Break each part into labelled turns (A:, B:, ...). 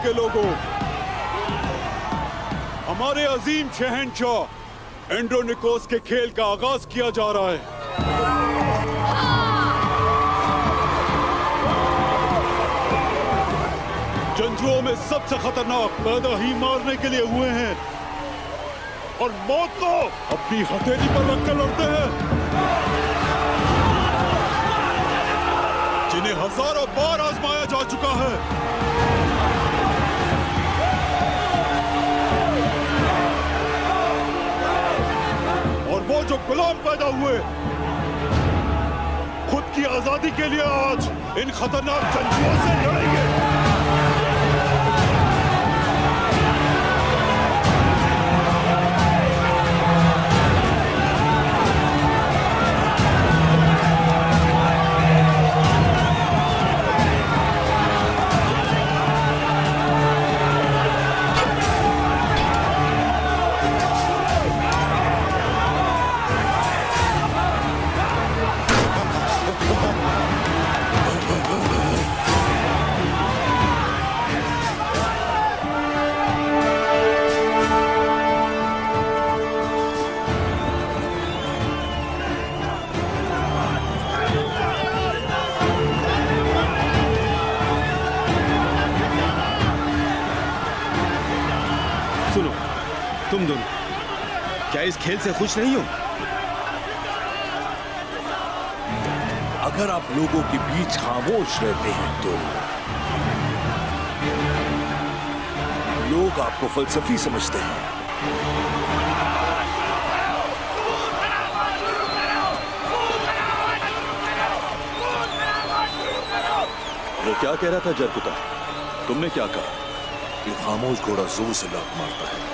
A: के लोगों, हमारे अजीम शहंशाह एंड्रोनिकोस के खेल का आगाज किया जा रहा है। जंजुओं में सबसे खतरनाक पैदा ही मारने के लिए हुए हैं और मौत को अपनी हथेली पर रखकर लड़ते हैं, जिन्हें हजारों बार आजमाया जा चुका है। और वो जो गुलाम पैदा हुए, खुद की आजादी के लिए आज इन खतरनाक जंजुओं से लड़ेंगे।
B: तुम दोनों क्या इस खेल से खुश नहीं हो?
C: अगर आप लोगों के बीच खामोश रहते हैं तो लोग आपको फलसफी समझते हैं।
A: वो क्या कह रहा था जरकुता? तुमने क्या कहा?
C: ये खामोश घोड़ा जोर से लात मारता है।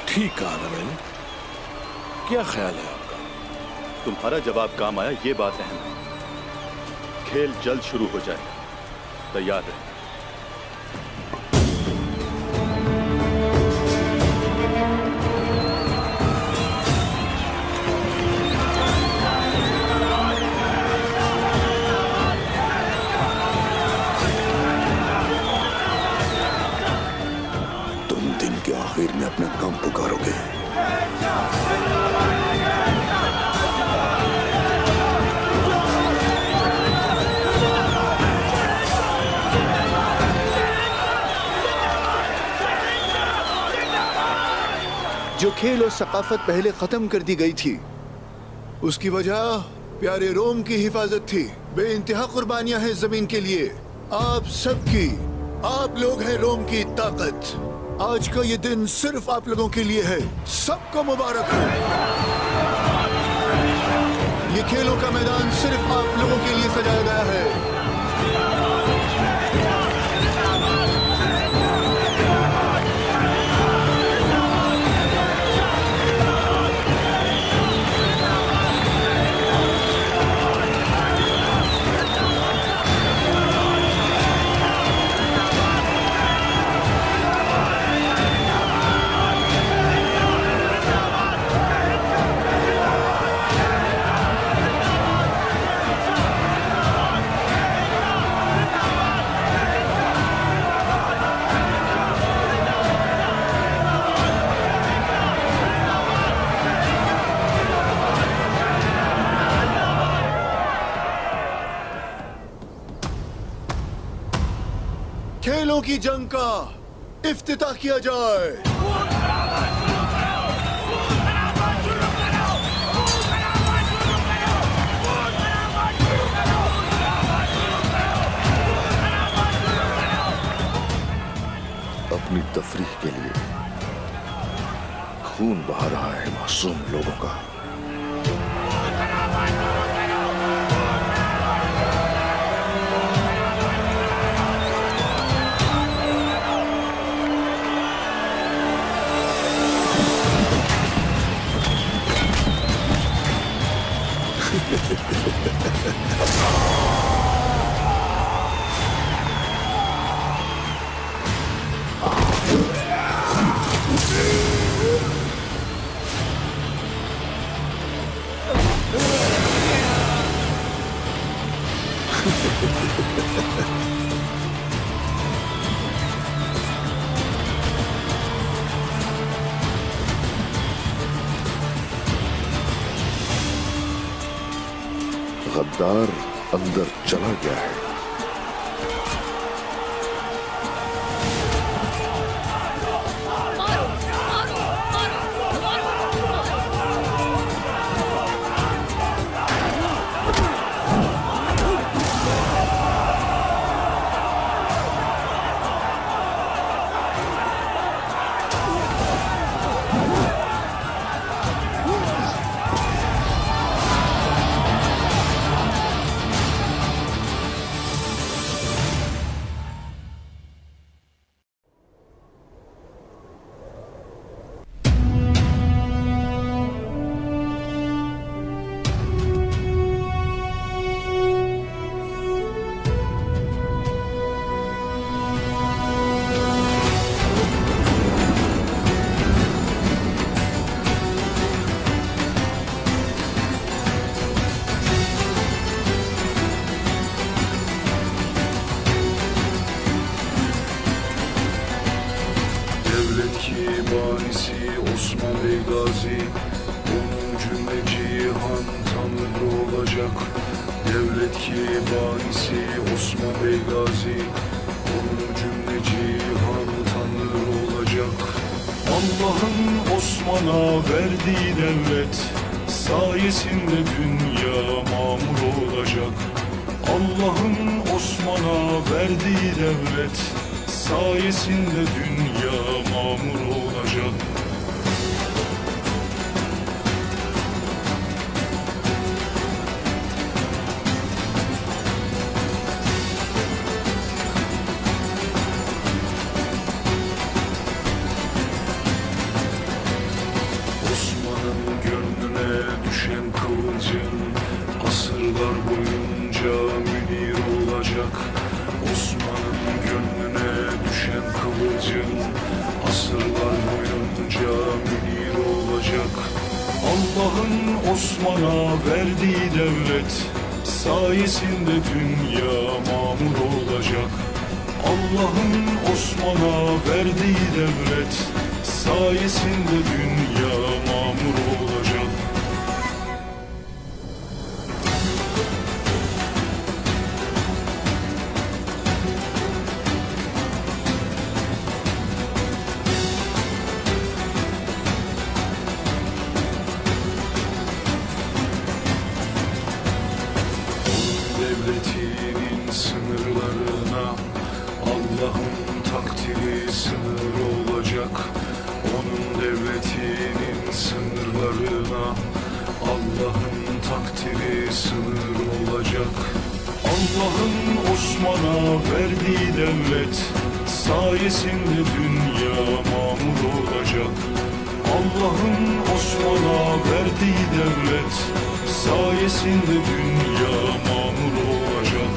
C: ठीक कहा ना मैंने। क्या ख्याल है आपका?
A: तुम्हारा जवाब काम आया, ये बात अहम है। खेल जल्द शुरू हो जाएगा, तैयार रहे।
C: आखिर में अपना काम पुकारोगे।
D: जो खेल और सकाफत पहले खत्म कर दी गई थी, उसकी वजह प्यारे रोम की हिफाजत थी। बेइंतहा कुर्बानियां हैं जमीन के लिए, आप सबकी। आप लोग हैं रोम की ताकत। आज का ये दिन सिर्फ आप लोगों के लिए है। सबको मुबारक हो। ये खेलों का मैदान सिर्फ आप लोगों के लिए सजाया गया है। खेलों की जंग का इफ्तिताह किया जाए।
C: अपनी तफरीह के लिए खून बहा रहा है मासूम लोगों का। गद्दार अंदर चला गया है।
E: Allah'ın Osman'a verdiği devlet sayesinde dünya mamur olacak. Allah'ın Osman'a verdiği devlet sayesinde dünya mamur olacak. Asırlar boyunca münir olacak. Osman'ın gönlüne düşen kıvılcım asırlar boyunca münir olacak. Allah'ın Osman'a verdiği devlet sayesinde dünya mamur olacak. Allah'ın Osman'a verdiği devlet sayesinde dünya mamur olacak. Devletinin sınırlarına Allah'ın takdiri sınır olacak. Onun devletinin sınırlarına Allah'ın takdiri sınır olacak. Allah'ın Osman'a verdiği devlet sayesinde dünya mamur olacak. Allah'ın Osman'a verdiği devlet sayesinde dünya mamur olacak.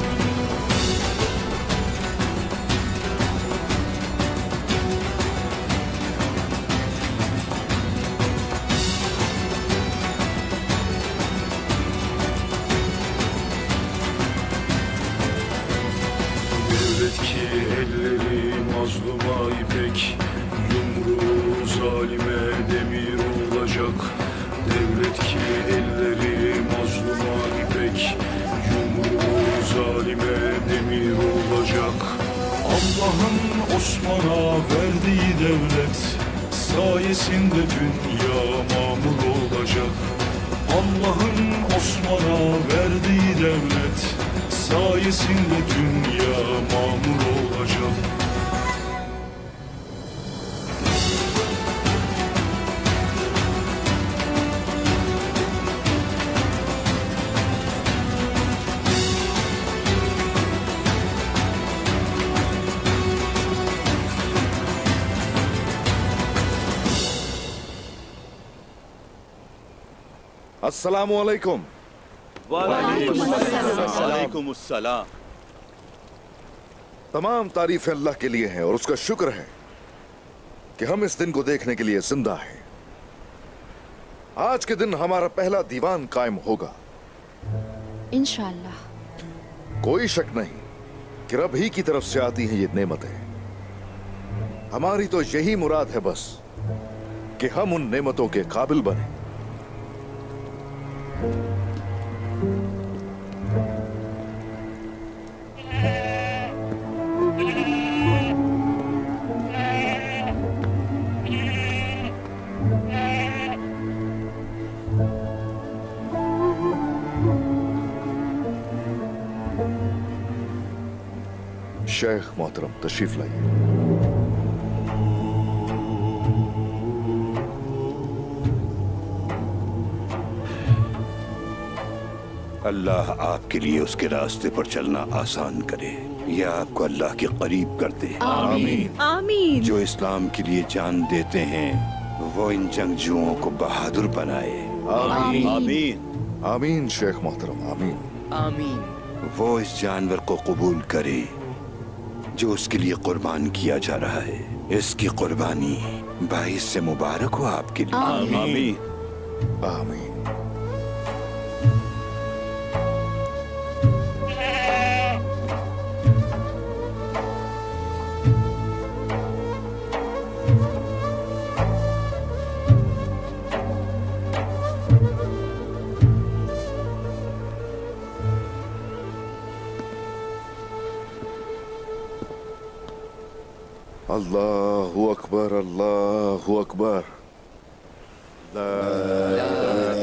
E: Devlet ki elleri mazluma ipek, yumruğu zalime demir olacak. Devlet ki elleri mazluma ipek, yumruğu zalime demir olacak. Allah'ın Osman'a verdiği devlet sayesinde dünya mamur olacak. Allah'ın Osman'a verdiği devlet sayesinde dünya mamur olacak.
C: अस्सलामु अलैकुम।
B: वालेकुम अस्सलाम।
C: तमाम तारीफ अल्लाह के लिए है और उसका शुक्र है कि हम इस दिन को देखने के लिए जिंदा हैं। आज के दिन हमारा पहला दीवान कायम होगा
F: इंशाअल्लाह।
C: कोई शक नहीं कि रब ही की तरफ से आती हैं ये नेमतें। हमारी तो यही मुराद है बस कि हम उन नेमतों के काबिल बने। शेख मोहतरम तशरीफ लाइए।
F: अल्लाह आपके लिए उसके रास्ते पर चलना आसान करे, या आपको अल्लाह के करीब कर दे।
G: आमीन आमीन।
F: जो इस्लाम के लिए जान देते हैं वो इन जंगजुओं को बहादुर बनाए।
B: आमीन आमीन
C: आमीन शेख मोहतरम आमीन
G: आमीन।
F: वो इस जानवर को कबूल करे जो उसके लिए कुर्बान किया जा रहा है। इसकी कुर्बानी बाइस से मुबारक हो आपके लिए।
B: आमीन
C: आमीन। अल्लाहु अकबर अल्लाहु अकबर। ला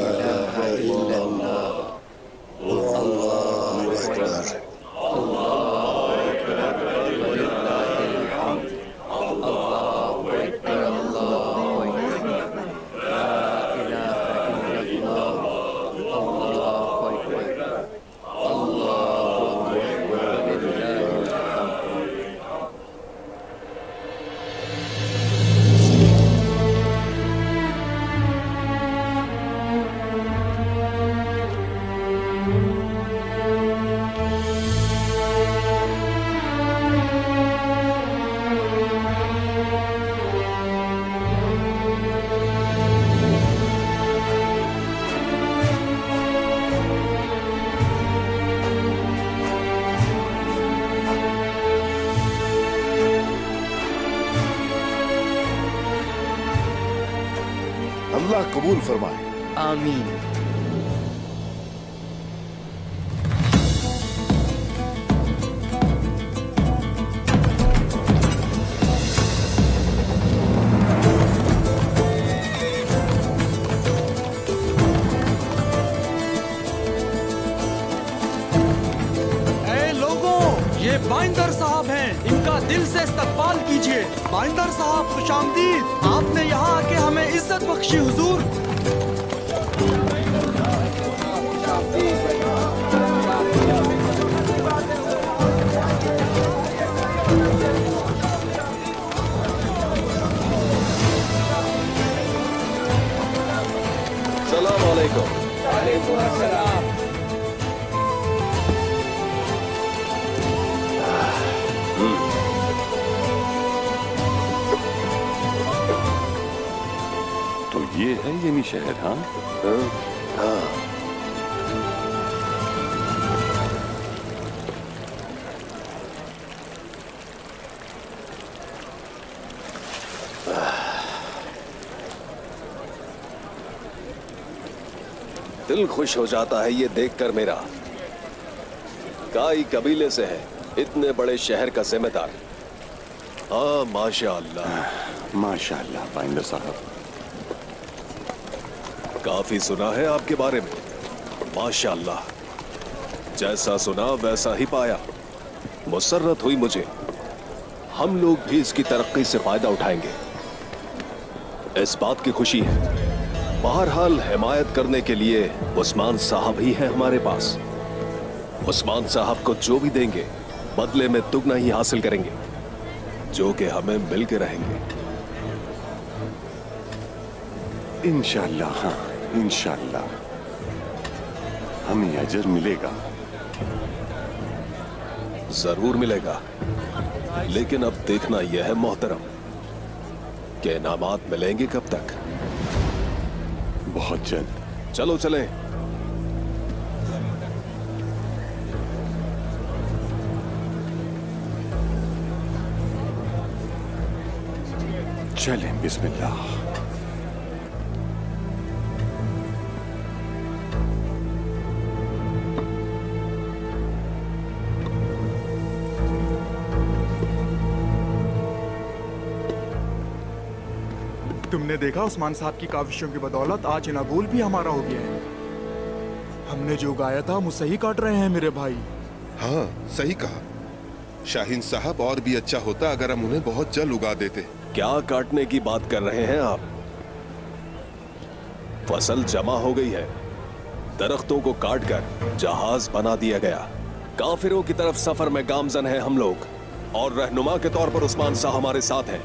C: इलाहा इल्लल्लाह अल्लाहु अकबर अल्लाहु अकबर वलिल्लाहिल हम्द अल्लाहु अकबर अल्लाहु अकबर ला इलाहा इल्लल्लाह अल्लाहु अकबर अल्लाहु अकबर वलिल्लाहिल हम्द। अल्लाह कबूल फरमाए।
G: आमीन।
H: ये बाइंदर साहब हैं, इनका दिल से इस्तकबाल कीजिए। बाइंदर साहब खुशामदीद, आपने यहाँ आके हमें इज्जत बख्शी हुजूर।
B: सलाम अलैकुम। वालेकुम अस्सलाम।
F: तो ये है यमी शहर। हाँ
B: हाँ दिल खुश हो जाता है ये देखकर मेरा। काई कबीले से है, इतने बड़े शहर का जिम्मेदार। हाँ माशाअल्लाह।
F: माशाअल्लाह बाइंदर साहब,
E: काफी सुना है आपके बारे में। माशाअल्लाह, जैसा सुना वैसा ही पाया। मुसर्रत हुई मुझे। हम लोग भी इसकी तरक्की से फायदा उठाएंगे, इस बात की खुशी है। बहरहाल हिमायत करने के लिए उस्मान साहब ही हैं हमारे पास। उस्मान साहब को जो भी देंगे बदले में दुगना ही हासिल करेंगे, जो कि हमें मिल के रहेंगे।
F: इंशाअल्लाह। हाँ इंशाअल्लाह हमें अजर मिलेगा।
E: जरूर मिलेगा, लेकिन अब देखना यह है मोहतरम कि इनामात मिलेंगे कब तक।
F: बहुत जल्द।
E: चलो चलें।
F: चलें, बिस्मिल्लाह।
H: तुमने देखा उस्मान साहब की काविशों की बदौलत आज इनागुल भी हमारा हो गया है। हमने जो गाया था मुझसे ही काट रहे हैं मेरे भाई।
I: हाँ सही कहा। शाहीन साहब, और भी अच्छा होता अगर हम उन्हें बहुत जल्द उगा देते।
E: क्या काटने की बात कर रहे हैं आप? फसल जमा हो गई है, दरख्तों को काटकर जहाज बना दिया गया। काफिरों की तरफ सफर में गामजन है हम लोग, और रहनुमा के तौर पर उस्मान शाह हमारे साथ हैं।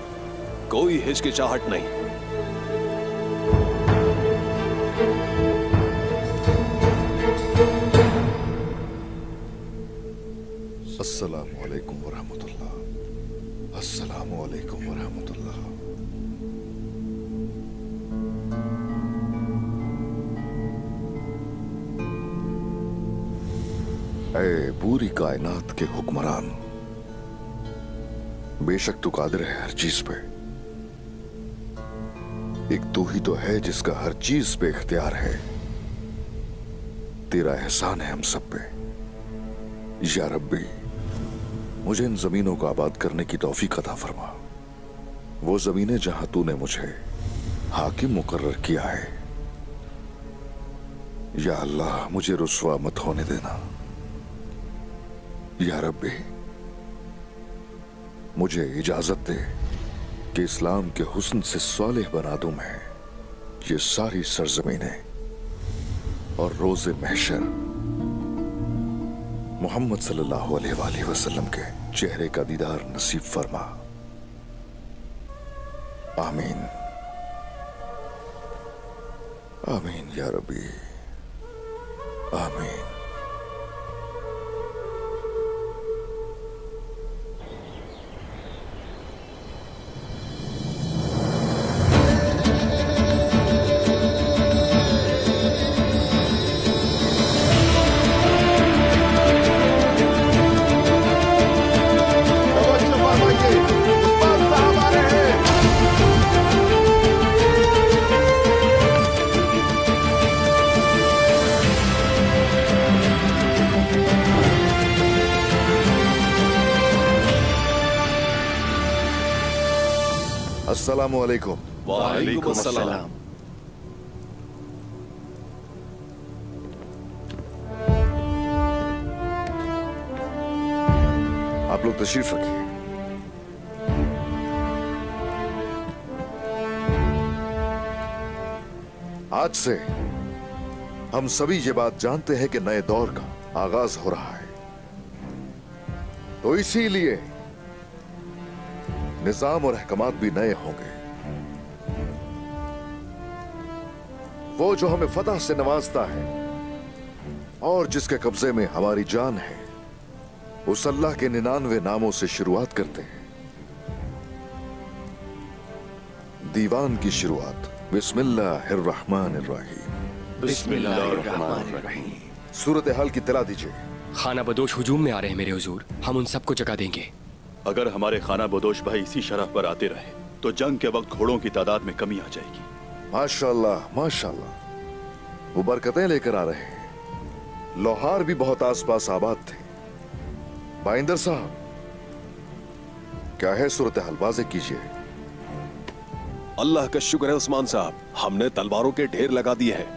E: कोई हिचकिचाहट नहीं।
C: अस्सलामु अलैकुम वरहमतुल्लाह। अस्सलामु अलैकुम वरहमतुल्लाह। ऐ पूरी कायनात के हुक्मरान, बेशक तू कादिर है हर चीज पे। एक तू ही तो है जिसका हर चीज पे इख्तियार है। तेरा एहसान है हम सब पे। या रब्बी, मुझे इन जमीनों को आबाद करने की तौफीक अता फरमा। वो जमीनें जहां तूने मुझे हाकिम मुकर्रर किया है। या अल्लाह, मुझे रुस्वा मत होने देना। या रब्बी, मुझे इजाजत दे कि इस्लाम के हुस्न से सालेह बना दूं मैं ये सारी सरजमीनें, और रोज़े महशर मोहम्मद सल्लल्लाहु अलैहि वसल्लम के चेहरे का दीदार नसीब फरमा। आमीन आमीन या रब्बी, आमीन। अस्सलामु अलैकुम।
E: वालेकुम अस्सलाम।
C: आप लोग तशरीफ रखिए। आज से हम सभी ये बात जानते हैं कि नए दौर का आगाज हो रहा है, तो इसीलिए निजाम और अहकामात भी नए होंगे। वो जो हमें फतह से नवाजता है और जिसके कब्जे में हमारी जान है, उस अल्लाह के 99 नामों से शुरुआत करते हैं। दीवान की शुरुआत बिस्मिल्लाहिर्रहमानिर्रहीम।
J: बिस्मिल्लाहिर्रहमानिर्रहीम।
C: सूरत हाल की तला दीजिए।
J: खाना बदोश हुजूम में आ रहे हैं मेरे हुजूर, हम उन सबको जगा देंगे।
A: अगर हमारे खाना बदोश भाई इसी शरह पर आते रहे तो जंग के वक्त घोड़ों की तादाद में कमी आ जाएगी।
C: माशाल्लाह माशाल्लाह, वो बरकतें लेकर आ रहे हैं। लोहार भी बहुत आसपास आबाद थे। बाइंदर साहब, क्या है सूरत हाल, वाज़ेह कीजिए।
E: अल्लाह का शुक्र है उस्मान साहब, हमने तलवारों के ढेर लगा दिए हैं।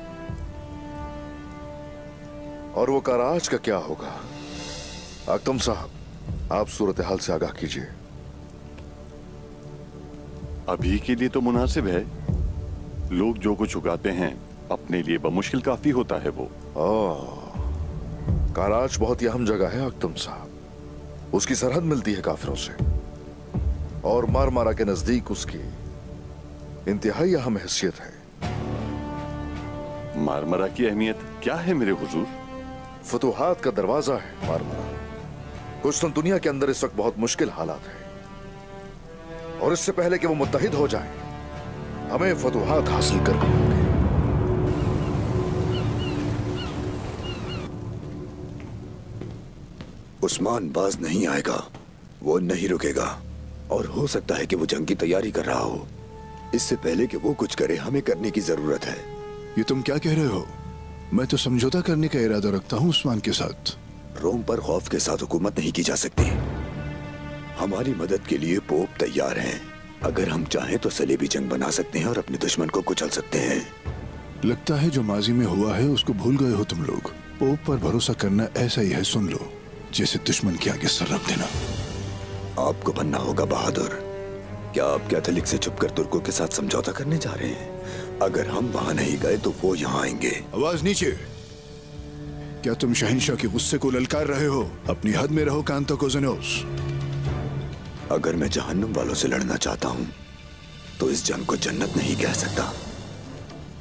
C: और वो कराज का क्या होगा? अकरम साहब, आप सूरत हाल से आगाह कीजिए।
K: अभी के लिए तो मुनासिब है। लोग जो कुछ उगाते हैं अपने लिए बमुश्किल काफी होता है वो।
C: कराच बहुत ही अहम जगह है अकरम साहब। उसकी सरहद मिलती है काफिरों से, और मारमारा के नजदीक उसकी इंतहाई अहम हैसियत है।
K: मारमारा की अहमियत क्या है मेरे हुजूर?
C: फतुहात का दरवाजा है मारमारा। कुस्तुन दुनिया के अंदर इस वक्त बहुत मुश्किल हालात है, और इससे पहले कि वो मुत्तहिद हो जाए, हमें फतुहात हासिल करनी होगी।
F: उस्मान बाज नहीं आएगा, वो नहीं रुकेगा, और हो सकता है कि वो जंग की तैयारी कर रहा हो। इससे पहले कि वो कुछ करे, हमें करने की जरूरत है।
D: ये तुम क्या कह रहे हो? मैं तो समझौता करने का इरादा रखता हूँ उस्मान के साथ।
F: रोम पर खौफ के साथ हुकूमत नहीं की जा सकती। हमारी मदद के लिए पोप तैयार हैं। अगर हम चाहें तो सलेबी जंग बना सकते हैं और अपने दुश्मन को कुचल सकते हैं।
D: लगता है जो माजी में हुआ है उसको भूल गए हो तुम लोग। पोप पर भरोसा करना ऐसा ही है, सुन लो, जैसे दुश्मन के आगे सर रख देना।
F: आपको बनना होगा बहादुर। क्या आप कैथोलिक से छुपकर तुर्कों के साथ समझौता करने जा रहे हैं? अगर हम वहां नहीं गए तो वो यहाँ आएंगे।
D: आवाज नीचे। क्या तुम शहंशाह के गुस्से को ललकार रहे हो? अपनी हद में रहो कांताकोज़ेनोस।
F: अगर मैं जहन्नुम वालों से लड़ना चाहता हूं तो इस जंग को जन्नत नहीं कह सकता।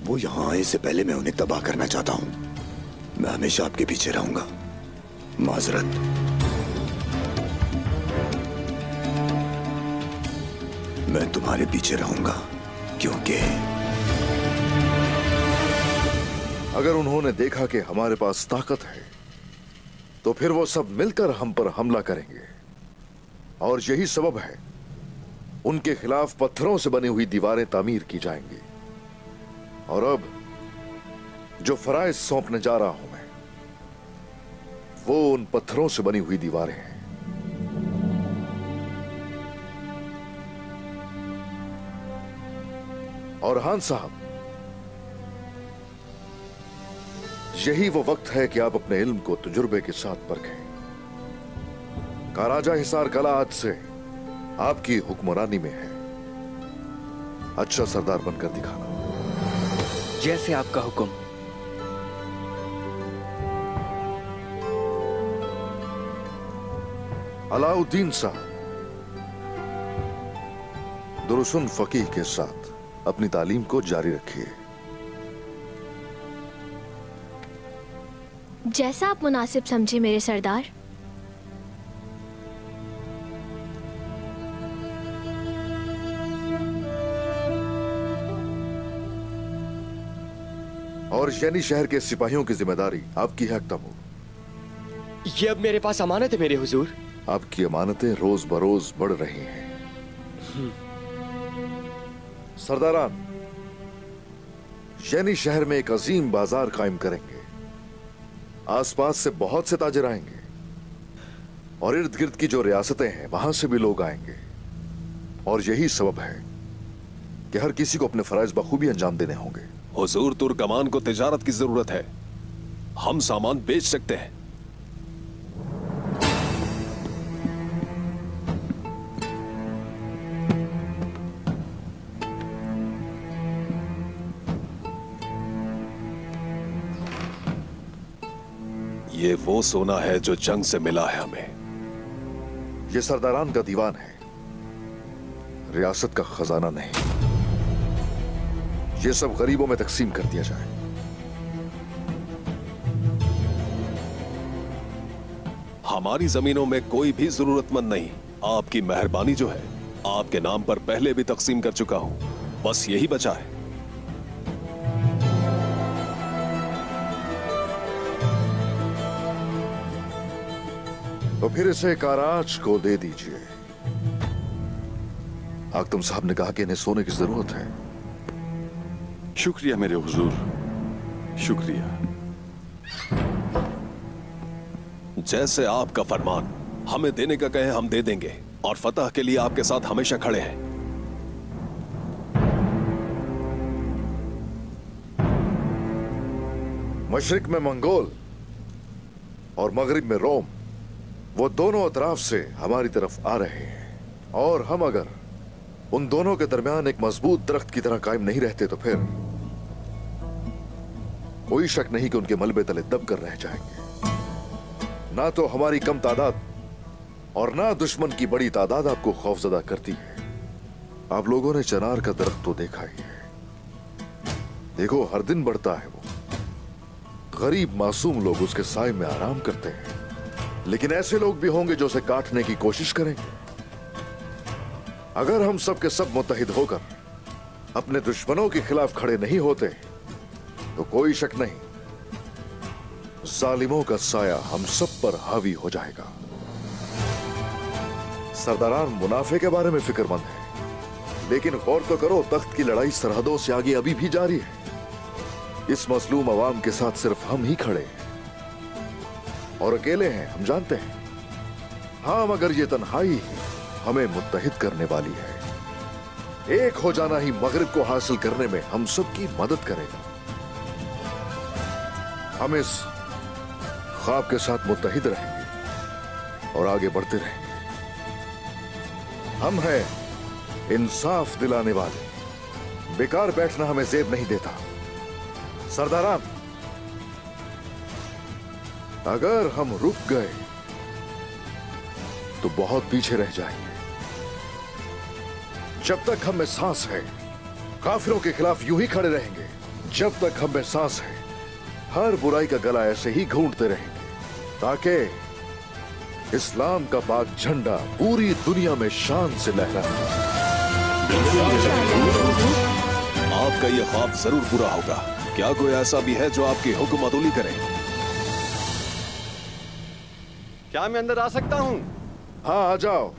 F: वो यहाँ आए से पहले मैं उन्हें तबाह करना चाहता हूं। मैं हमेशा आपके पीछे रहूंगा। माजरत। मैं तुम्हारे पीछे रहूंगा क्योंकि
C: अगर उन्होंने देखा कि हमारे पास ताकत है तो फिर वो सब मिलकर हम पर हमला करेंगे, और यही सबब है उनके खिलाफ पत्थरों से बनी हुई दीवारें तामीर की जाएंगी। और अब जो फराइज सौंपने जा रहा हूं मैं, वो उन पत्थरों से बनी हुई दीवारें हैं। और हान साहब, यही वो वक्त है कि आप अपने इल्म को तजुर्बे के साथ परखें। काराजा हिसार कला आज से आपकी हुक्मरानी में है। अच्छा सरदार बनकर दिखाना।
J: जैसे आपका हुक्म।
C: अलाउद्दीन साहब, दुरुसन फकीह के साथ अपनी तालीम को जारी रखिए।
L: जैसा आप मुनासिब समझे मेरे सरदार।
C: और शैनी शहर के सिपाहियों की जिम्मेदारी आपकी है तमूर।
J: ये अब मेरे पास अमानत है मेरे हुजूर।
C: आपकी अमानतें रोज बरोज बढ़ रही हैं। सरदारान, शैनी शहर में एक अजीम बाजार कायम करेंगे। आसपास से बहुत से ताजिर आएंगे और इर्द गिर्द की जो रियासतें हैं वहां से भी लोग आएंगे। और यही सबब है कि हर किसी को अपने फराइज बखूबी अंजाम देने होंगे।
B: हुजूर, तुर्कमान को तिजारत की जरूरत है। हम सामान बेच सकते हैं। ये वो सोना है जो जंग से मिला है हमें।
C: ये सरदारान का दीवान है, रियासत का खजाना नहीं। ये सब गरीबों में तकसीम कर दिया जाए।
B: हमारी जमीनों में कोई भी जरूरतमंद नहीं। आपकी मेहरबानी जो है, आपके नाम पर पहले भी तकसीम कर चुका हूं। बस यही बचा है।
C: तो फिर इसे काराज को दे दीजिए। आख्तम साहब ने कहा कि इन्हें सोने की जरूरत है।
K: शुक्रिया मेरे हुजूर, शुक्रिया।
B: जैसे आपका फरमान। हमें देने का कहे हम दे देंगे, और फतह के लिए आपके साथ हमेशा खड़े हैं।
C: मशरिक में मंगोल और मगरिब में रोम, वो दोनों अतराफ से हमारी तरफ आ रहे हैं। और हम अगर उन दोनों के दरमियान एक मजबूत दरख्त की तरह कायम नहीं रहते तो फिर कोई शक नहीं कि उनके मलबे तले दब कर रह जाएंगे। ना तो हमारी कम तादाद और ना दुश्मन की बड़ी तादाद आपको खौफजदा करती है। आप लोगों ने चनार का दरख्त तो देखा ही है। देखो, हर दिन बढ़ता है वो। गरीब मासूम लोग उसके साए में आराम करते हैं, लेकिन ऐसे लोग भी होंगे जो उसे काटने की कोशिश करेंगे। अगर हम सब के सब मुत्तहिद होकर अपने दुश्मनों के खिलाफ खड़े नहीं होते तो कोई शक नहीं, जालिमों का साया हम सब पर हावी हो जाएगा। सरदारान मुनाफे के बारे में फिक्रमंद है, लेकिन गौर तो करो, तख्त की लड़ाई सरहदों से आगे अभी भी जारी है। इस मजलूम अवाम के साथ सिर्फ हम ही खड़े हैं, और अकेले हैं, हम जानते हैं। हाँ, मगर ये तन्हाई हमें मुत्तहिद करने वाली है। एक हो जाना ही मगरिब को हासिल करने में हम सबकी मदद करेगा। हम इस ख्वाब के साथ मुत्तहिद रहेंगे और आगे बढ़ते रहेंगे। हम हैं इंसाफ दिलाने वाले। बेकार बैठना हमें जेब नहीं देता। सरदारान, अगर हम रुक गए तो बहुत पीछे रह जाएंगे। जब तक हम में सांस है, काफिरों के खिलाफ यूं ही खड़े रहेंगे। जब तक हम में सांस है, हर बुराई का गला ऐसे ही घूंटते रहेंगे, ताकि इस्लाम का पाक झंडा पूरी दुनिया में शान से लहराए।
B: आपका यह ख्वाब जरूर पूरा होगा। क्या कोई ऐसा भी है जो आपकी हुक्म अदुली करे?
K: क्या मैं अंदर आ सकता हूं?
C: हाँ, आ जाओ।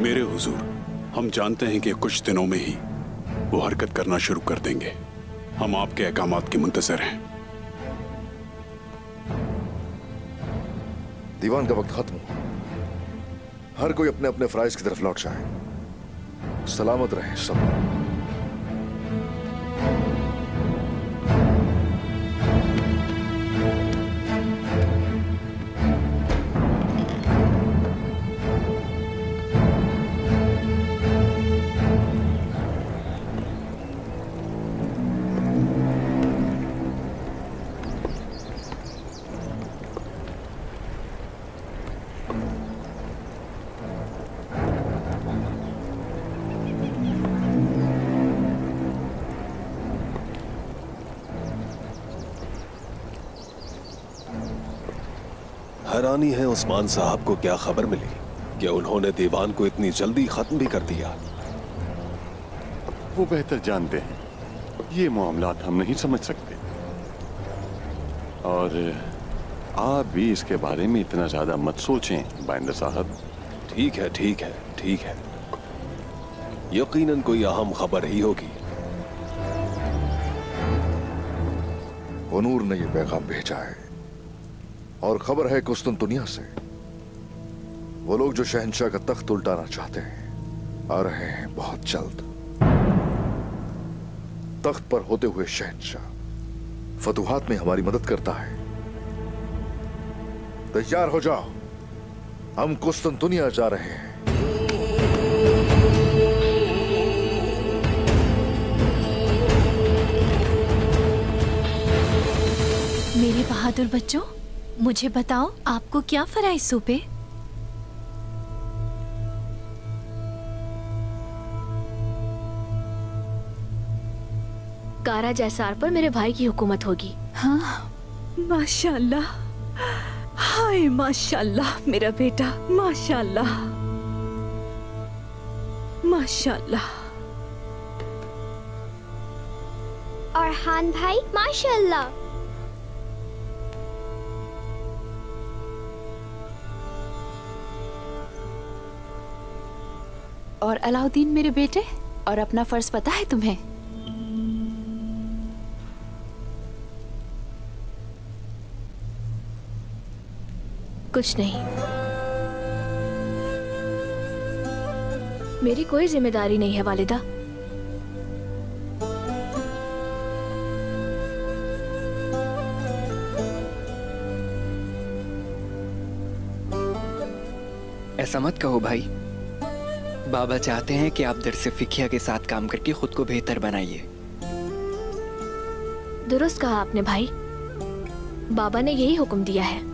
A: मेरे हुजूर, हम जानते हैं कि कुछ दिनों में ही वो हरकत करना शुरू कर देंगे। हम आपके अहकामात के मुंतज़िर हैं।
C: दीवान का वक्त खत्म हुआ। हर कोई अपने अपने फराइज की तरफ लौट जाए। सलामत रहे सब।
B: हैरानी है उस्मान साहब को क्या खबर मिली कि उन्होंने दीवान को इतनी जल्दी खत्म भी कर दिया।
K: वो बेहतर जानते हैं, ये मामलात हम नहीं समझ सकते। और आप भी इसके बारे में इतना ज्यादा मत सोचें बाइंदर साहब।
B: ठीक है, ठीक है, ठीक है। यकीनन कोई अहम खबर ही होगी।
C: हुनूर ने यह पैगाम भेजा है और खबर है कुस्तुनतुनिया से। वो लोग जो शहंशाह का तख्त उल्टाना चाहते हैं आ रहे हैं बहुत जल्द। तख्त पर होते हुए शहंशाह फतूहात में हमारी मदद करता है। तैयार हो जाओ, हम कुस्तुनतुनिया जा रहे हैं।
M: मेरे बहादुर बच्चों, मुझे बताओ आपको क्या फराइज सौंपे?
L: कारा जैसार पर मेरे भाई की हुकूमत होगी।
G: हाँ, माशाल्लाह। हाय माशाल्लाह मेरा बेटा, माशाल्लाह माशाल्लाह।
L: और हान भाई माशाल्लाह।
G: और अलाउद्दीन मेरे बेटे, और अपना फर्ज पता है तुम्हें?
L: कुछ नहीं, मेरी कोई जिम्मेदारी नहीं है वालिदा।
J: ऐसा मत कहो भाई। बाबा चाहते हैं कि आप दर्स फिकिया के साथ काम करके खुद को बेहतर बनाइए।
L: दुरुस्त कहा आपने भाई, बाबा ने यही हुक्म दिया है।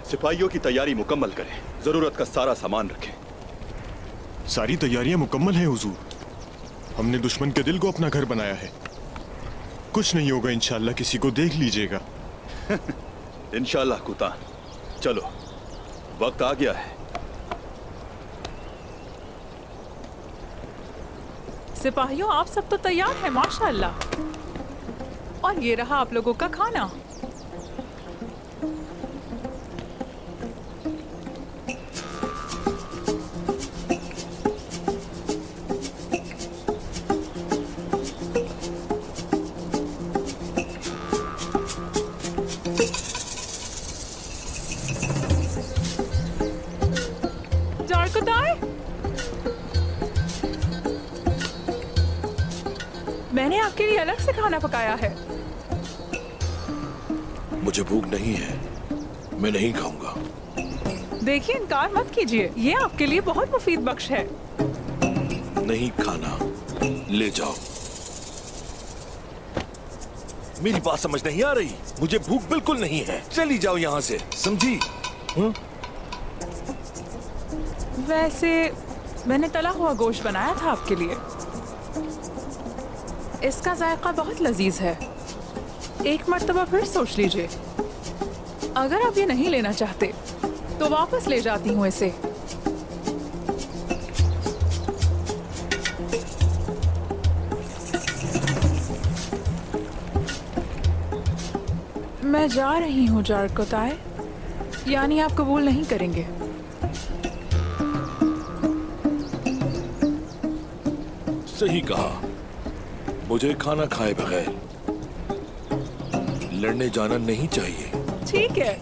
N: सिपाहियों की तैयारी मुकम्मल करें, जरूरत का सारा सामान रखें।
O: सारी तैयारियां मुकम्मल हैं हुजूर। हमने दुश्मन के दिल को अपना घर बनाया है। कुछ नहीं होगा इंशाल्लाह, किसी को देख लीजिएगा।
N: इंशाल्लाह कुतान, चलो वक्त आ गया है,
P: सिपाहियों, आप सब तो तैयार हैं माशाअल्लाह। और ये रहा आप लोगों का खाना। मैंने आपके लिए अलग से खाना पकाया है।
Q: मुझे भूख नहीं है, मैं नहीं खाऊंगा।
P: देखिए, इनकार मत कीजिए, ये आपके लिए बहुत मुफीद बख्श है।
Q: नहीं खाना, ले जाओ। मेरी बात समझ नहीं आ रही? मुझे भूख बिल्कुल नहीं है, चली जाओ यहाँ से, समझी?
P: वैसे मैंने तला हुआ गोश्त बनाया था आपके लिए। इसका जायका बहुत लजीज है। एक मर्तबा फिर सोच लीजिए। अगर आप ये नहीं लेना चाहते तो वापस ले जाती हूँ इसे। मैं जा रही हूँ जारकोताय, यानी आप कबूल नहीं करेंगे।
Q: सही कहा, मुझे खाना खाए बगैर लड़ने जाना नहीं चाहिए।
P: ठीक है,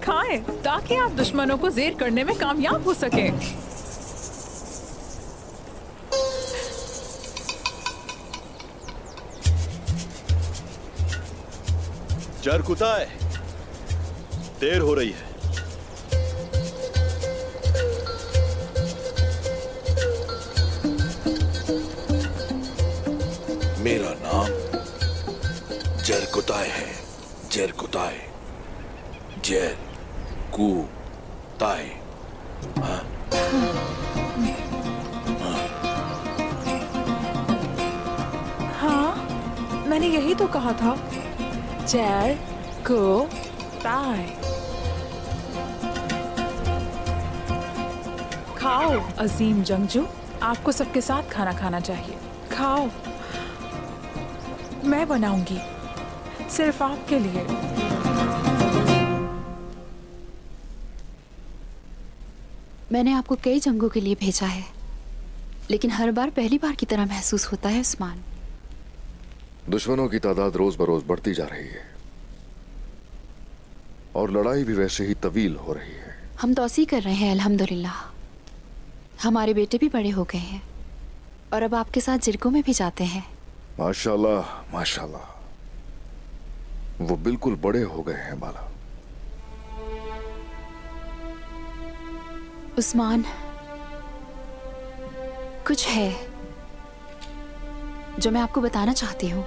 P: खाएं ताकि आप दुश्मनों को ज़ेर करने में कामयाब हो सकें।
N: जारकुताय, देर हो रही है।
Q: मेरा नाम जरकुताय है, जरकुताय, जर कु ताय। हाँ?
P: हाँ, मैंने यही तो कहा था, जर को ताय। खाओ अजीम जंगजू, आपको सबके साथ खाना खाना चाहिए। खाओ, मैं बनाऊंगी सिर्फ आपके लिए।
G: मैंने आपको कई जंगों के लिए भेजा है, लेकिन हर बार पहली बार की तरह महसूस होता है उस्मान।
C: दुश्मनों की तादाद रोज बरोज बढ़ती जा रही है और लड़ाई भी वैसे ही तवील हो रही है।
G: हम तौसी कर रहे हैं अल्हम्दुलिल्लाह। हमारे बेटे भी बड़े हो गए हैं और अब आपके साथ जिरकों में भी जाते हैं।
C: माशाल्लाह, माशाल्लाह, वो बिल्कुल बड़े हो गए हैं माला।
G: उस्मान, कुछ है जो मैं आपको बताना चाहती हूँ।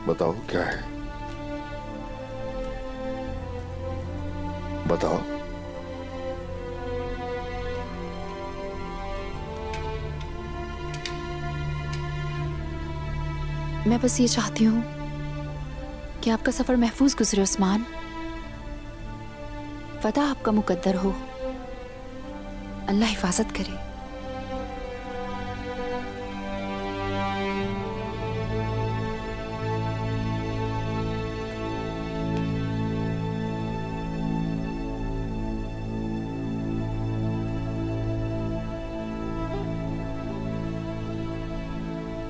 C: बताओ, क्या है? बताओ।
G: मैं बस ये चाहती हूँ कि आपका सफर महफूज गुजरे उस्मान। फतह आपका मुकद्दर हो। अल्लाह हिफाजत करे।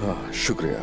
C: हाँ, शुक्रिया।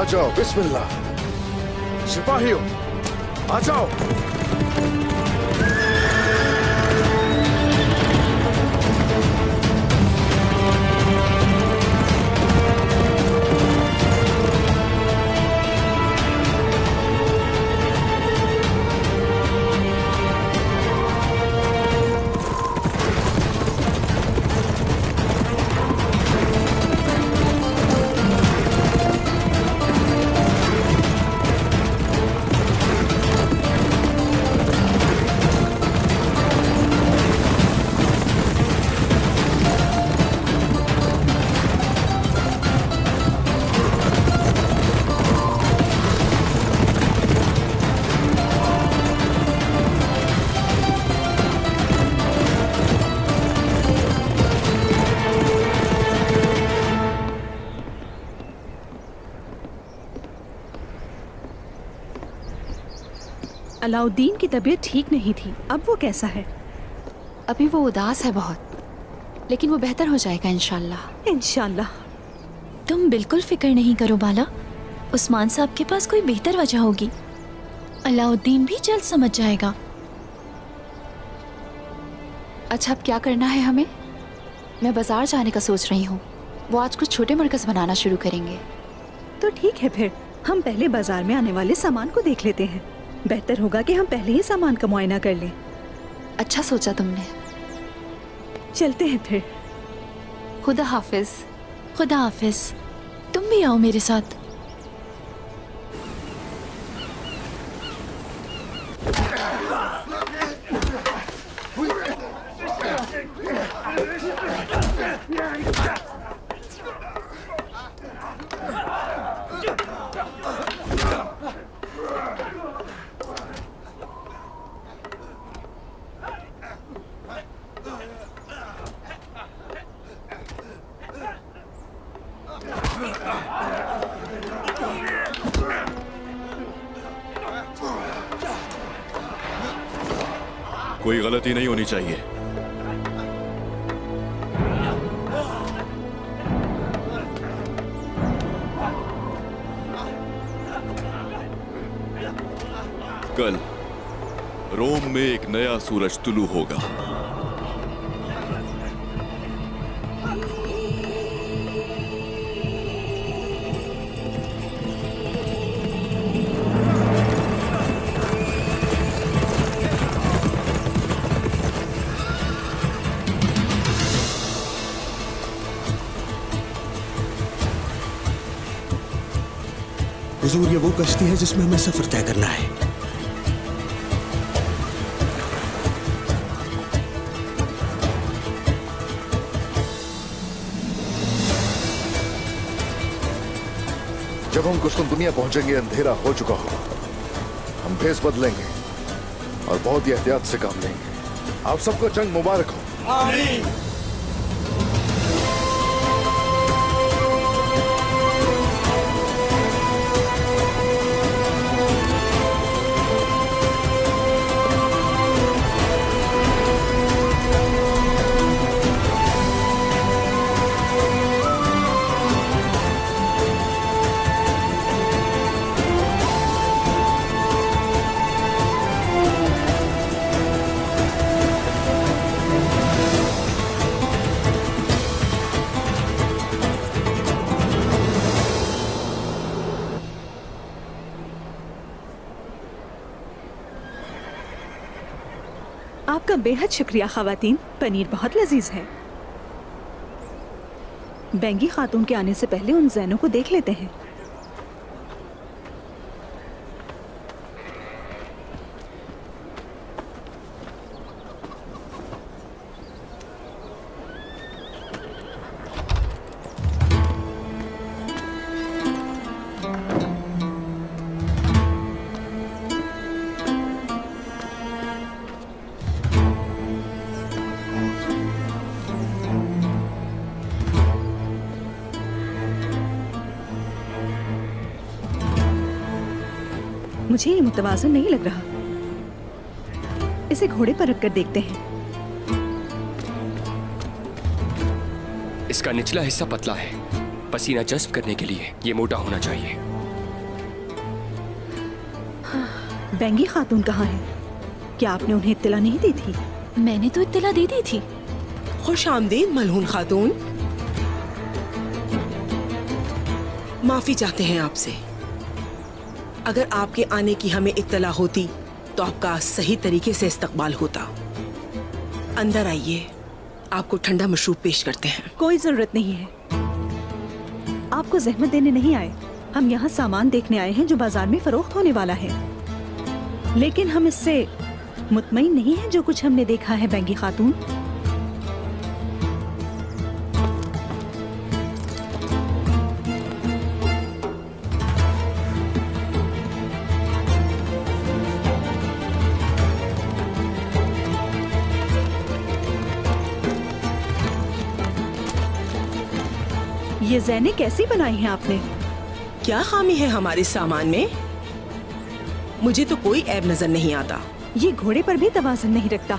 C: जाओ, बिस्मिल्लाह। सिपाहियों, आ जाओ।
R: अलाउद्दीन की तबीयत ठीक नहीं थी, अब वो कैसा है?
G: अभी वो उदास है बहुत, लेकिन वो बेहतर हो जाएगा इंशाल्लाह।
R: इंशाल्लाह।
M: तुम बिल्कुल फिक्र नहीं करो बाला, उस्मान साहब के पास कोई बेहतर वजह होगी। अलाउद्दीन भी जल्द समझ जाएगा।
G: अच्छा, अब क्या करना है हमें? मैं बाजार जाने का सोच रही हूँ। वो आज कुछ छोटे मरकज बनाना शुरू करेंगे।
R: तो ठीक है, फिर हम पहले बाजार में आने वाले सामान को देख लेते हैं। बेहतर होगा कि हम पहले ही सामान का मुआयना कर लें।
G: अच्छा सोचा तुमने।
R: चलते हैं फिर।
G: खुदा हाफिज।
M: खुदा हाफिज। तुम भी आओ मेरे साथ।
N: कोई गलती नहीं होनी चाहिए। कल रोम में एक नया सूरज तुलू होगा।
S: हुजूर, ये वो कश्ती है जिसमें हमें सफर तय करना है।
C: जब हम कुस्तुनतुनिया पहुंचेंगे अंधेरा हो चुका होगा। हम भेस बदलेंगे और बहुत ही एहतियात से काम लेंगे। आप सबको जंग मुबारक हो।
H: आमीन।
R: आपका बेहद शुक्रिया ख़वातीन, पनीर बहुत लजीज है। बेंगी खातून के आने से पहले उन ज़ैनों को देख लेते हैं। मुझे ये मुतवाज़िन नहीं लग रहा। इसे घोड़े पर रखकर देखते हैं।
T: इसका निचला हिस्सा पतला है, पसीना जज्ब करने के लिए ये मोटा होना चाहिए।
R: बेंगी खातून कहाँ है? क्या आपने उन्हें इत्तला नहीं दी थी?
M: मैंने तो इत्तला दे दी थी।
T: खुश आमदीद मलहून खातून। माफी चाहते हैं आपसे। अगर आपके आने की हमें इत्तला होती तो आपका सही तरीके से इस्तकबाल होता। अंदर आइए, आपको ठंडा मशरूब पेश करते हैं।
R: कोई जरूरत नहीं है, आपको जहमत देने नहीं आए। हम यहाँ सामान देखने आए हैं जो बाजार में फरोख्त होने वाला है, लेकिन हम इससे मुतमईन नहीं है जो कुछ हमने देखा है बेंगी खातून। ये ज़ैने कैसी बनाई हैं आपने?
T: क्या खामी है हमारे सामान में? मुझे तो कोई ऐब नजर नहीं आता।
R: ये घोड़े पर भी तवाज़ुन नहीं रखता।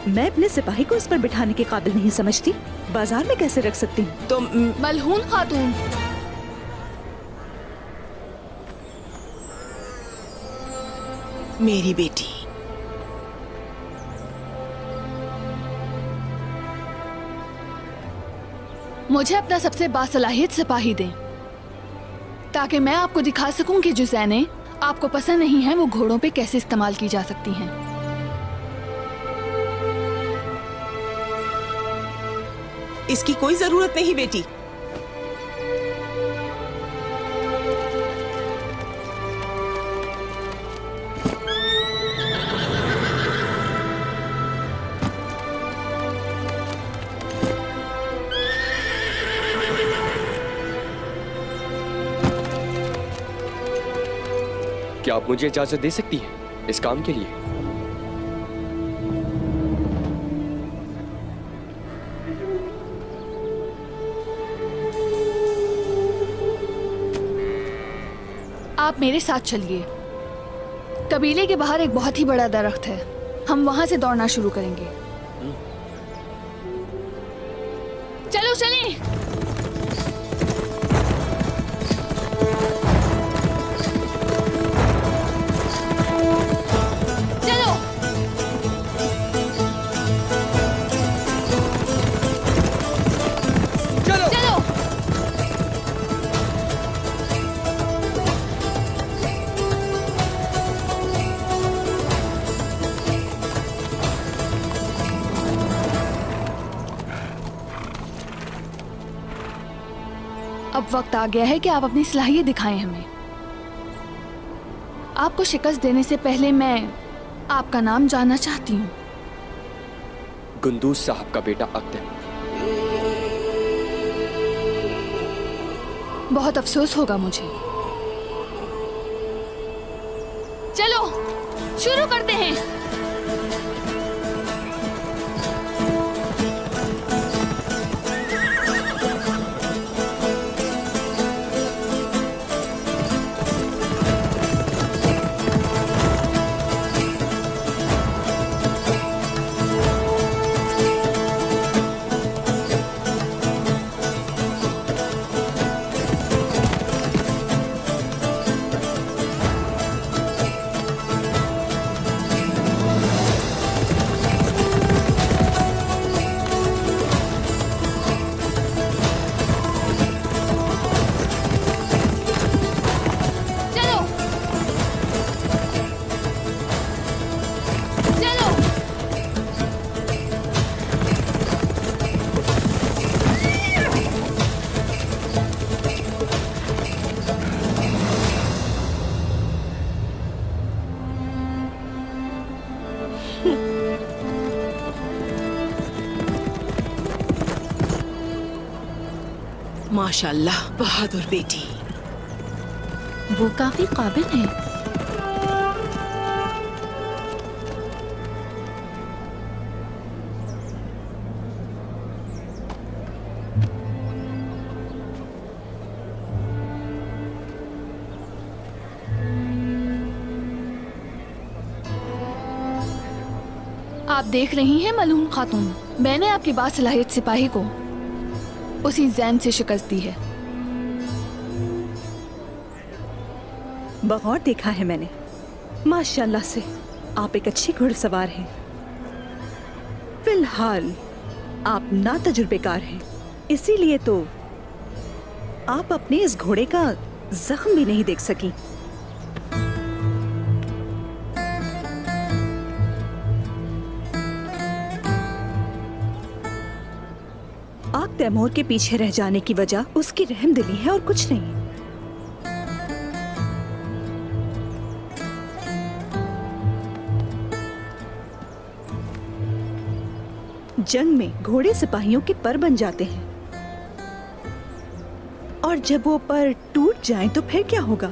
R: मैं अपने सिपाही को इस पर बिठाने के काबिल नहीं समझती। बाजार में कैसे रख सकती हूँ?
T: तो
G: मलहून खातून,
T: मेरी बेटी,
G: मुझे अपना सबसे बासलाहियत सिपाही दें ताकि मैं आपको दिखा सकूं कि जो ज़ैने आपको पसंद नहीं है वो घोड़ों पे कैसे इस्तेमाल की जा सकती हैं।
T: इसकी कोई जरूरत नहीं बेटी।
J: क्या आप मुझे इजाजत दे सकती हैं इस काम के लिए?
G: आप मेरे साथ चलिए। कबीले के बाहर एक बहुत ही बड़ा दरख्त है, हम वहां से दौड़ना शुरू करेंगे। चलो चलें। अब वक्त आ गया है कि आप अपनी सलाहियत दिखाएं हमें। आपको शिकस्त देने से पहले मैं आपका नाम जानना चाहती हूँ।
J: गुंदूस साहब का बेटा अक्दर।
G: बहुत अफसोस होगा मुझे। चलो शुरू करते हैं।
T: माशाल्लाह, बहादुर बेटी।
M: वो काफी काबिल है।
G: आप देख रही हैं मलून खातून, मैंने आपकी बासलाहियत सिपाही को उसी ज़ैन से शिकस्त दी है।
R: बगौर देखा है मैंने। माशाल्लाह से आप एक अच्छी घुड़सवार हैं। फिलहाल आप ना तजुर्बेकार हैं, इसीलिए तो आप अपने इस घोड़े का जख्म भी नहीं देख सकी। आग तैमूर के पीछे रह जाने की वजह उसकी रहमदिली है और कुछ नहीं। जंग में घोड़े सिपाहियों के पर बन जाते हैं और जब वो पर टूट जाएं तो फिर क्या होगा?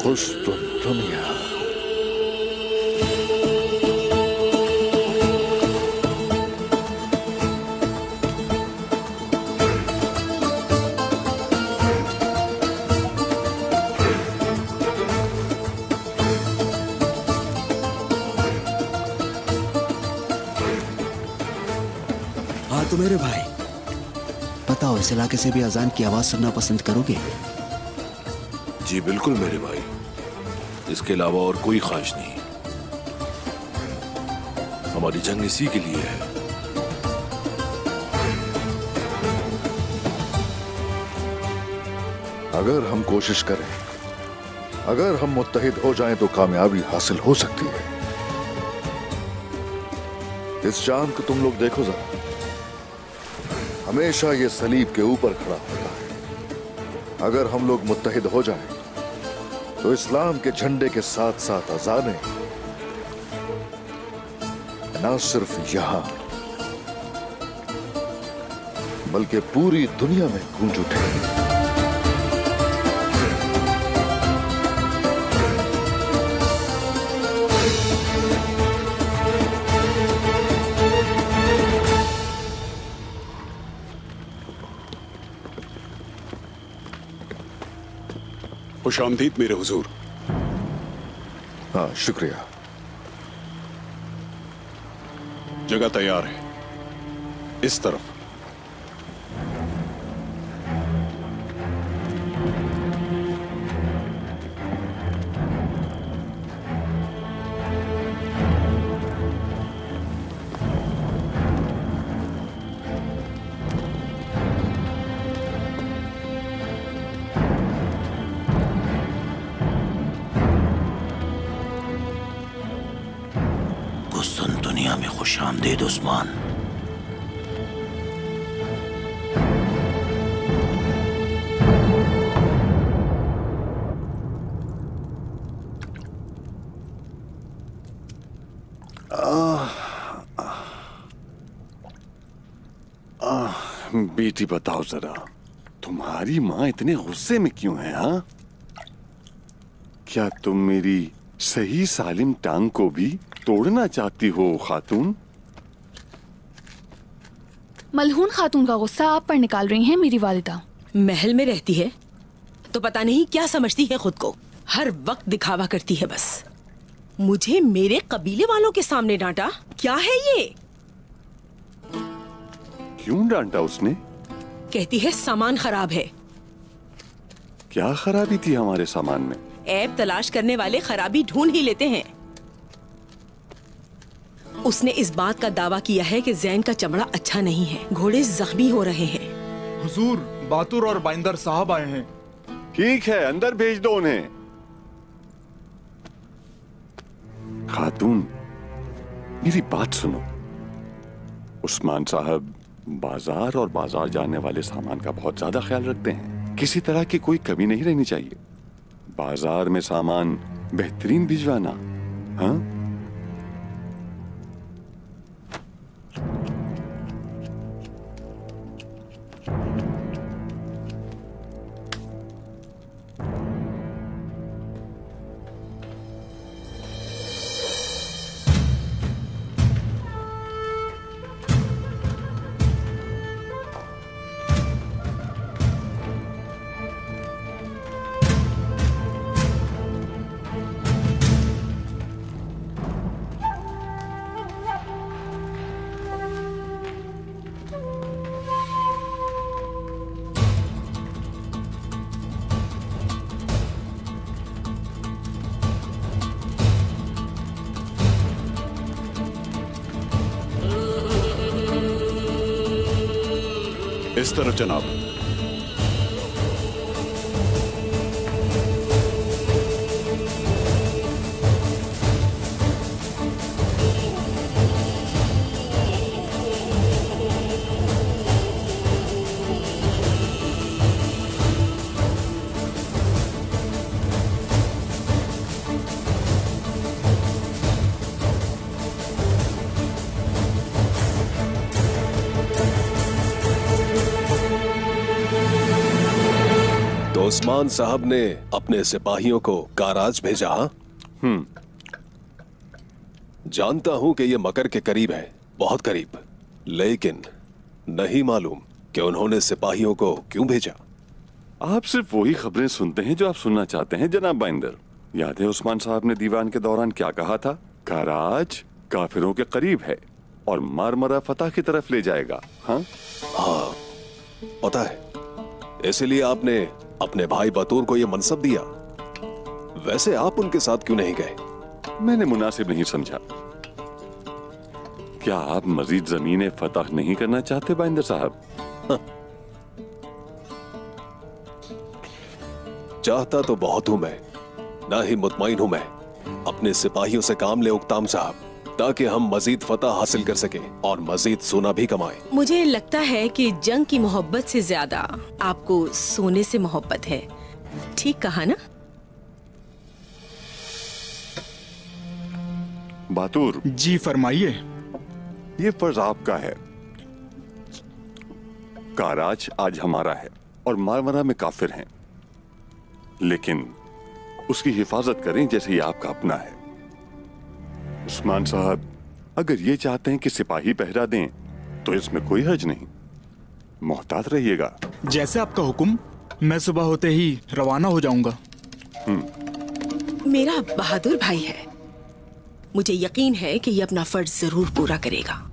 C: कुस्तुंतुनिया।
S: हाँ तो मेरे भाई बताओ, इस इलाके से भी अजान की आवाज सुनना पसंद करोगे?
Q: जी बिल्कुल मेरे भाई, इसके अलावा और कोई ख्वाहिश नहीं। हमारी जंग इसी के लिए है।
C: अगर हम कोशिश करें, अगर हम मुत्तहिद हो जाएं तो कामयाबी हासिल हो सकती है। इस चांद को तुम लोग देखो जरा, हमेशा ये सलीब के ऊपर खड़ा होता है। अगर हम लोग मुत्तहिद हो जाएं तो इस्लाम के झंडे के साथ साथ अजानें न सिर्फ यहां बल्कि पूरी दुनिया में गूंज उठेंगी।
A: खुशामदीद मेरे हुजूर।
C: हाँ शुक्रिया।
A: जगह तैयार है, इस तरफ।
F: दुनिया में खुशामदीद उस्मान।
K: बेटी बताओ जरा, तुम्हारी माँ इतने गुस्से में क्यों है? हाँ, क्या तुम मेरी सही सालिम टांग को भी तोड़ना चाहती हो खातून?
G: मलहून खातून का गुस्सा आप पर निकाल रही हैं मेरी वालिदा।
T: महल में रहती है तो पता नहीं क्या समझती है खुद को, हर वक्त दिखावा करती है बस। मुझे मेरे कबीले वालों के सामने डांटा, क्या है ये?
K: क्यों डांटा उसने?
T: कहती है सामान खराब है।
K: क्या खराबी थी हमारे सामान में?
T: ऐब तलाश करने वाले खराबी ढूंढ ही लेते हैं। उसने इस बात का दावा किया है कि जैन का चमड़ा अच्छा नहीं है, घोड़े जख्मी हो रहे हैं।
H: हुजूर, बातुर और बाइंदर साहब आए हैं।
K: ठीक है, अंदर भेज दो उन्हें। खातून, मेरी बात सुनो। उस्मान साहब बाजार और बाजार जाने वाले सामान का बहुत ज्यादा ख्याल रखते हैं। किसी तरह की कोई कमी नहीं रहनी चाहिए। बाजार में सामान बेहतरीन भिजवाना। हाँ,
U: इस तरफ जनाब।
B: उस्मान साहब ने अपने सिपाहियों को काराज भेजा। जानता हूं कि यह मकर के करीब है, बहुत करीब, लेकिन नहीं मालूम कि उन्होंने सिपाहियों को क्यों भेजा।
K: आप सिर्फ वही खबरें सुनते हैं जो आप सुनना चाहते हैं जनाब बाइंदर। याद है उस्मान साहब ने दीवान के दौरान क्या कहा था? काराज काफिरों के करीब है और मारमरा फतह की तरफ ले जाएगा। हाँ
B: पता है, इसलिए आपने अपने भाई बतूर को यह मनसब दिया। वैसे आप उनके साथ क्यों नहीं गए?
K: मैंने मुनासिब नहीं समझा। क्या आप मजीद जमीनें फतह नहीं करना चाहते बाइंदर साहब?
B: चाहता तो बहुत हूं मैं, ना ही मुतमईन हूं मैं। अपने सिपाहियों से काम ले उक्ताम साहब, ताकि हम मजीद फतह हासिल कर सके और मजीद सोना भी कमाएं।
T: मुझे लगता है कि जंग की मोहब्बत से ज्यादा आपको सोने से मोहब्बत है। ठीक कहा ना?
K: बातूर
H: जी फरमाइए।
K: ये फर्ज आपका है। काराज आज हमारा है और मारमरा में काफिर हैं, लेकिन उसकी हिफाजत करें जैसे ये आपका अपना है। उस्मान साहब अगर ये चाहते हैं कि सिपाही पहरा दें तो इसमें कोई हर्ज नहीं। मोहतात रहिएगा।
H: जैसे आपका हुक्म। मैं सुबह होते ही रवाना हो जाऊंगा।
T: मेरा बहादुर भाई है, मुझे यकीन है कि ये अपना फर्ज जरूर पूरा करेगा।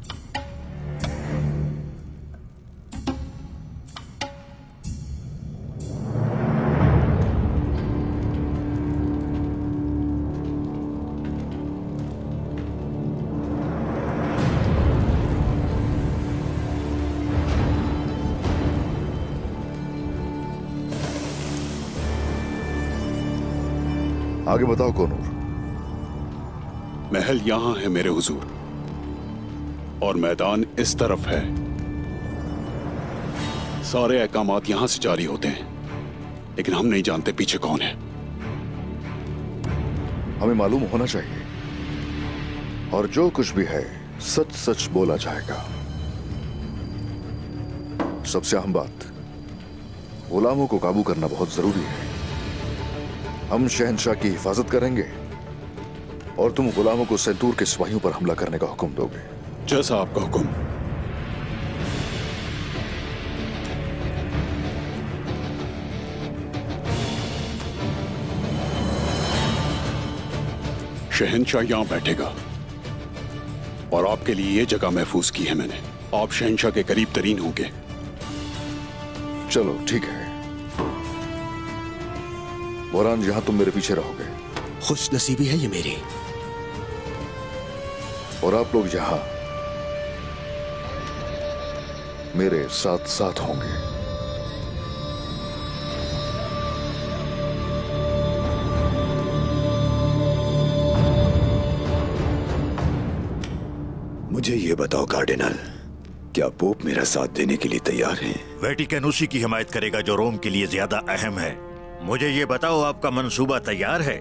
C: आगे बताओ कोनूर।
U: महल यहां है मेरे हुजूर, और मैदान इस तरफ है। सारे अहकामात यहां से जारी होते हैं, लेकिन हम नहीं जानते पीछे कौन है।
C: हमें मालूम होना चाहिए, और जो कुछ भी है सच सच बोला जाएगा। सबसे अहम बात, गुलामों को काबू करना बहुत जरूरी है। हम शहंशाह की हिफाजत करेंगे और तुम गुलामों को सैंतूर के सिपाहियों पर हमला करने का हुक्म दोगे।
U: जैसा आपका हुक्म। शहंशाह यहां बैठेगा और आपके लिए यह जगह महफूज की है मैंने। आप शहंशाह के करीब तरीन होंगे।
C: चलो ठीक है बोरान, जहां तुम मेरे पीछे रहोगे।
S: खुश नसीबी है ये मेरी।
C: और आप लोग यहां मेरे साथ साथ होंगे।
F: मुझे ये बताओ कार्डिनल, क्या पोप मेरा साथ देने के लिए तैयार हैं?
V: वेटिकन उसी की हिमायत करेगा जो रोम के लिए ज्यादा अहम है। मुझे ये बताओ, आपका मंसूबा तैयार है?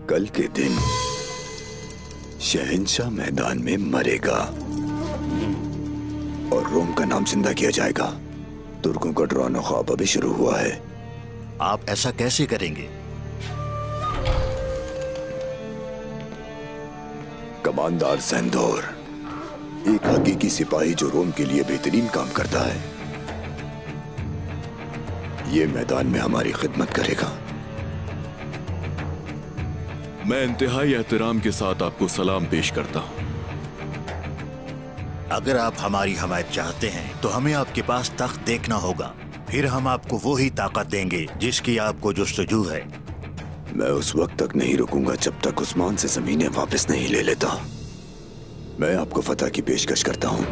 F: कल के दिन शहंशाह मैदान में मरेगा और रोम का नाम जिंदा किया जाएगा। तुर्कों का डरावना ख्वाब अभी शुरू हुआ है।
V: आप ऐसा कैसे करेंगे?
F: कमांडर सैंदोर, एक हकीकी सिपाही जो रोम के लिए बेहतरीन काम करता है, ये मैदान में हमारी खिदमत करेगा।
N: मैं इंतहाई एहतराम के साथ आपको सलाम पेश करता हूं।
V: अगर आप हमारी हमायत चाहते हैं तो हमें आपके पास तख्त देखना होगा, फिर हम आपको वो ही ताकत देंगे जिसकी आपको जुस्तजू है।
F: मैं उस वक्त तक नहीं रुकूंगा जब तक उस्मान से जमीनें वापस नहीं ले लेता। मैं आपको फतह की पेशकश करता हूं।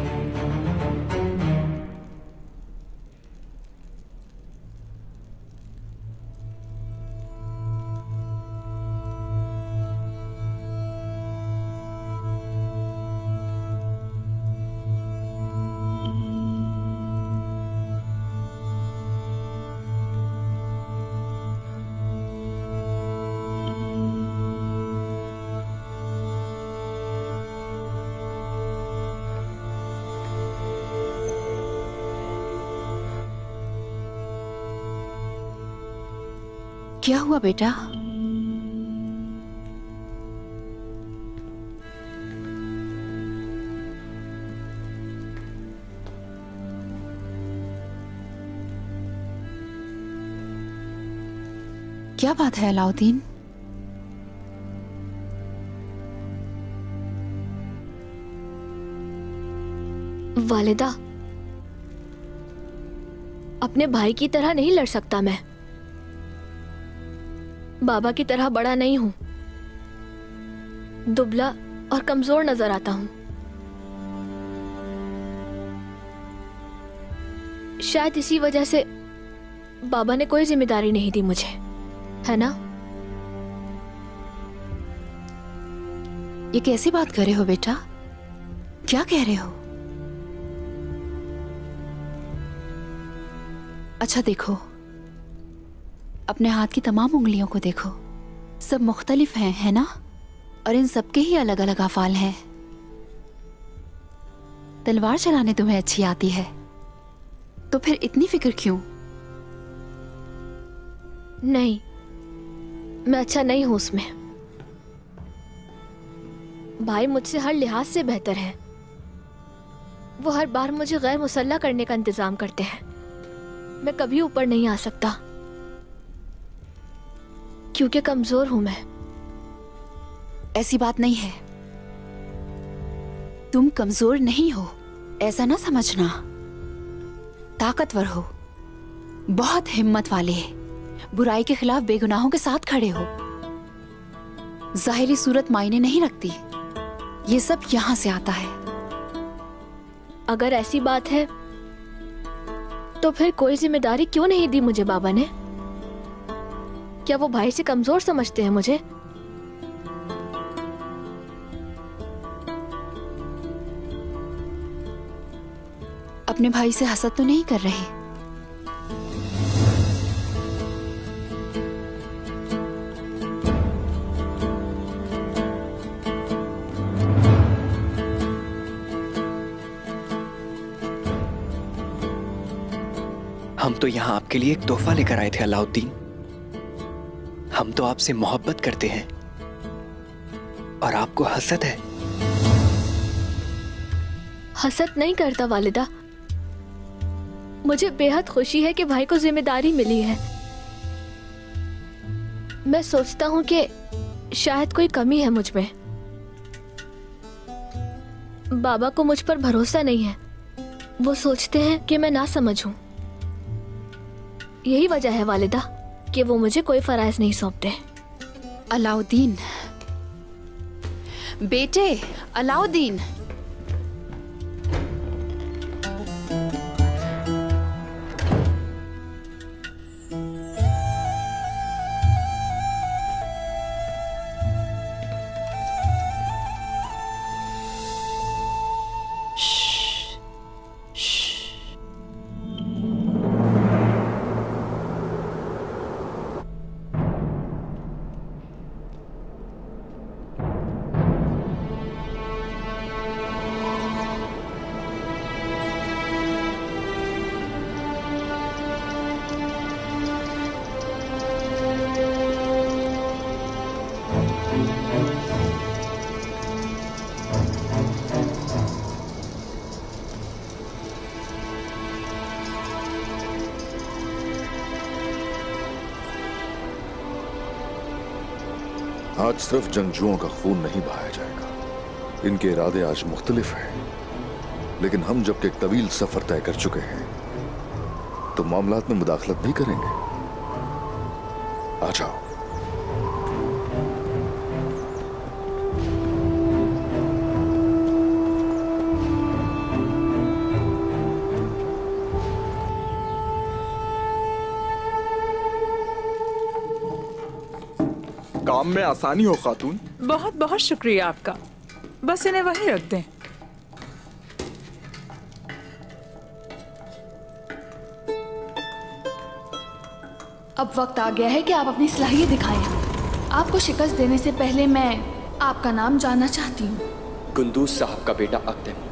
G: क्या हुआ बेटा? क्या बात है अलाउद्दीन?
L: वालिदा, अपने भाई की तरह नहीं लड़ सकता मैं। बाबा की तरह बड़ा नहीं हूं, दुबला और कमजोर नजर आता हूं। शायद इसी वजह से बाबा ने कोई जिम्मेदारी नहीं दी मुझे, है ना?
G: ये कैसी बात कर रहे हो बेटा? क्या कह रहे हो? अच्छा देखो, अपने हाथ की तमाम उंगलियों को देखो, सब मुख्तलिफ हैं, है ना? और इन सबके ही अलग अलग अफ़ाल हैं। तलवार चलाने तुम्हें अच्छी आती है, तो फिर इतनी फिक्र क्यों?
L: नहीं, मैं अच्छा नहीं हूं उसमें। भाई मुझसे हर लिहाज से बेहतर है। वो हर बार मुझे गैर मुसल्ला करने का इंतजाम करते हैं। मैं कभी ऊपर नहीं आ सकता क्योंकि कमजोर हूं मैं।
G: ऐसी बात नहीं है, तुम कमजोर नहीं हो, ऐसा ना समझना। ताकतवर हो, बहुत हिम्मत वाले, बुराई के खिलाफ बेगुनाहों के साथ खड़े हो। जाहिरी सूरत मायने नहीं रखती, ये सब यहां से आता है।
L: अगर ऐसी बात है तो फिर कोई जिम्मेदारी क्यों नहीं दी मुझे बाबा ने? क्या वो भाई से कमजोर समझते हैं मुझे?
G: अपने भाई से हसद तो नहीं कर रहे?
J: हम तो यहाँ आपके लिए एक तोहफा लेकर आए थे अलाउद्दीन। हम तो आपसे मोहब्बत करते हैं और आपको हसद है।
L: हसद नहीं करता वालिदा, मुझे बेहद खुशी है कि भाई को जिम्मेदारी मिली है। मैं सोचता हूँ कि शायद कोई कमी है मुझ में। बाबा को मुझ पर भरोसा नहीं है, वो सोचते हैं कि मैं ना समझूं। यही वजह है वालिदा कि वो मुझे कोई फराइज नहीं सौंपते।
G: अलाउद्दीन बेटे, अलाउद्दीन,
C: आज सिर्फ जंगजुओं का खून नहीं बहाया जाएगा। इनके इरादे आज मुख्तलिफ हैं, लेकिन हम जबकि एक तवील सफर तय कर चुके हैं तो मामलात में मुदाखलत भी करेंगे। आ जाओ।
H: काम में आसानी हो खातून।
P: बहुत बहुत शुक्रिया आपका। बस इन्हें वहीं रख दें।
G: अब वक्त आ गया है कि आप अपनी सलाहियत दिखाएं। आपको शिकस्त देने से पहले मैं आपका नाम जानना चाहती हूँ।
J: कुंदूज साहब का बेटा अकदम।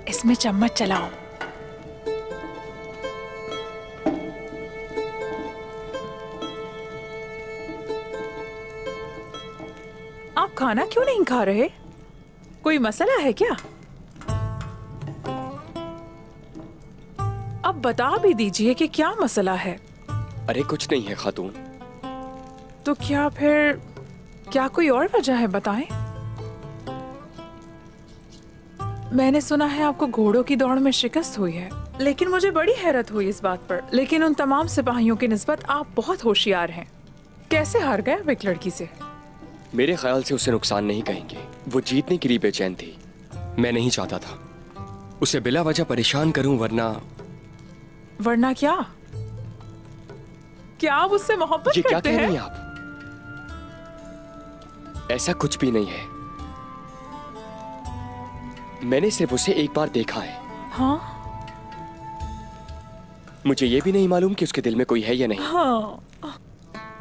T: इस
P: इसमें चम्मच चलाओ। आप खाना क्यों नहीं खा रहे? कोई मसला है क्या? अब बता भी दीजिए कि क्या मसला है।
J: अरे कुछ नहीं है खातून।
P: तो क्या कोई और वजह है? बताएं। मैंने सुना है आपको घोड़ों की दौड़ में शिकस्त हुई है, लेकिन मुझे बड़ी हैरत हुई इस बात पर। लेकिन उन तमाम सिपाहियों की निस्बत आप बहुत होशियार हैं। कैसे हार गए आप एक लड़की से?
J: मेरे ख्याल से उसे नुकसान नहीं कहेंगे। वो जीतने के लिए बेचैन थी। मैं नहीं चाहता था उसे बिला वजह परेशान करूं, वरना
P: क्या? क्या आप उससे मोहब्बत
J: ये
P: करते
J: क्या कह
P: हैं?
J: रही हैं आप? ऐसा कुछ भी नहीं है। मैंने सिर्फ उसे एक बार देखा है।
P: हाँ?
J: मुझे ये भी नहीं मालूम कि उसके दिल में कोई है या नहीं।
P: हाँ,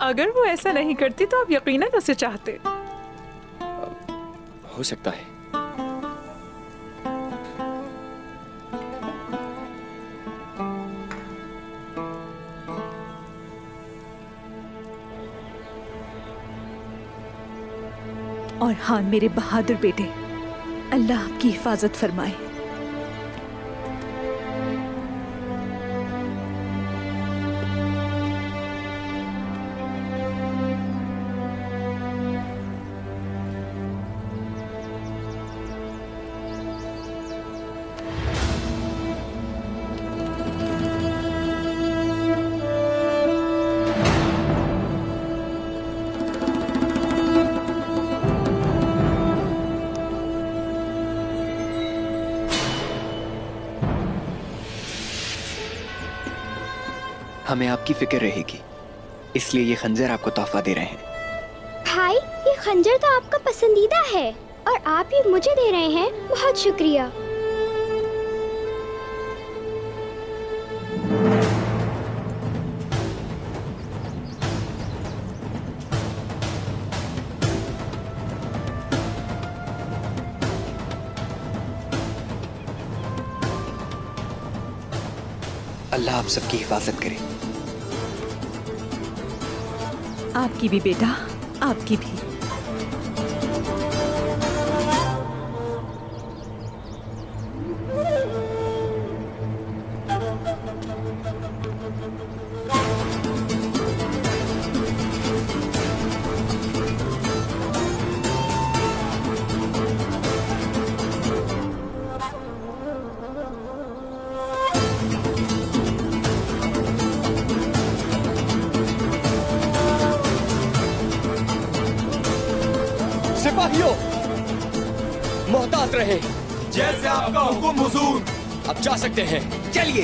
P: अगर वो ऐसा नहीं करती तो आप यकीनन उसे चाहते।
J: हो सकता है।
R: और हाँ मेरे बहादुर बेटे, अल्लाह आपकी हिफाजत फरमाए।
J: हमें आपकी फिक्र रहेगी, इसलिए ये खंजर आपको तोहफा दे रहे हैं।
E: भाई, ये खंजर तो आपका पसंदीदा है और आप ये मुझे दे रहे हैं। बहुत शुक्रिया।
J: अल्लाह आप सबकी हिफाजत करे।
R: आपकी भी बेटा, आपकी भी।
J: सिपाहियों, मोहतात रहे।
Q: जैसे आपका हुक्म हुजूर।
J: अब जा सकते हैं, चलिए।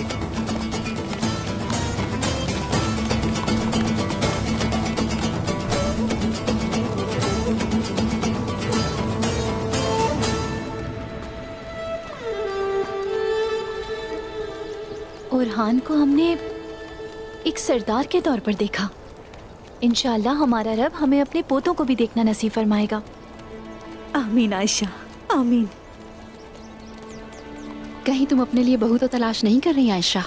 M: ओरहान को हमने एक सरदार के तौर पर देखा। इंशाअल्लाह हमारा रब हमें अपने पोतों को भी देखना नसीब फरमाएगा।
R: आमीन आयशा, आमीन।
G: कहीं तुम अपने लिए बहू तो तलाश नहीं कर रही आयशा?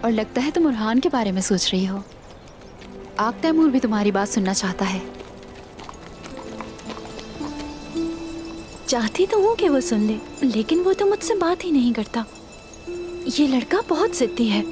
G: और लगता है तुम ओरहान के बारे में सोच रही हो। आग तैमूर भी तुम्हारी बात सुनना चाहता है।
M: चाहती तो हूँ कि वो सुन ले, लेकिन वो तो मुझसे बात ही नहीं करता। ये लड़का बहुत जिद्दी है।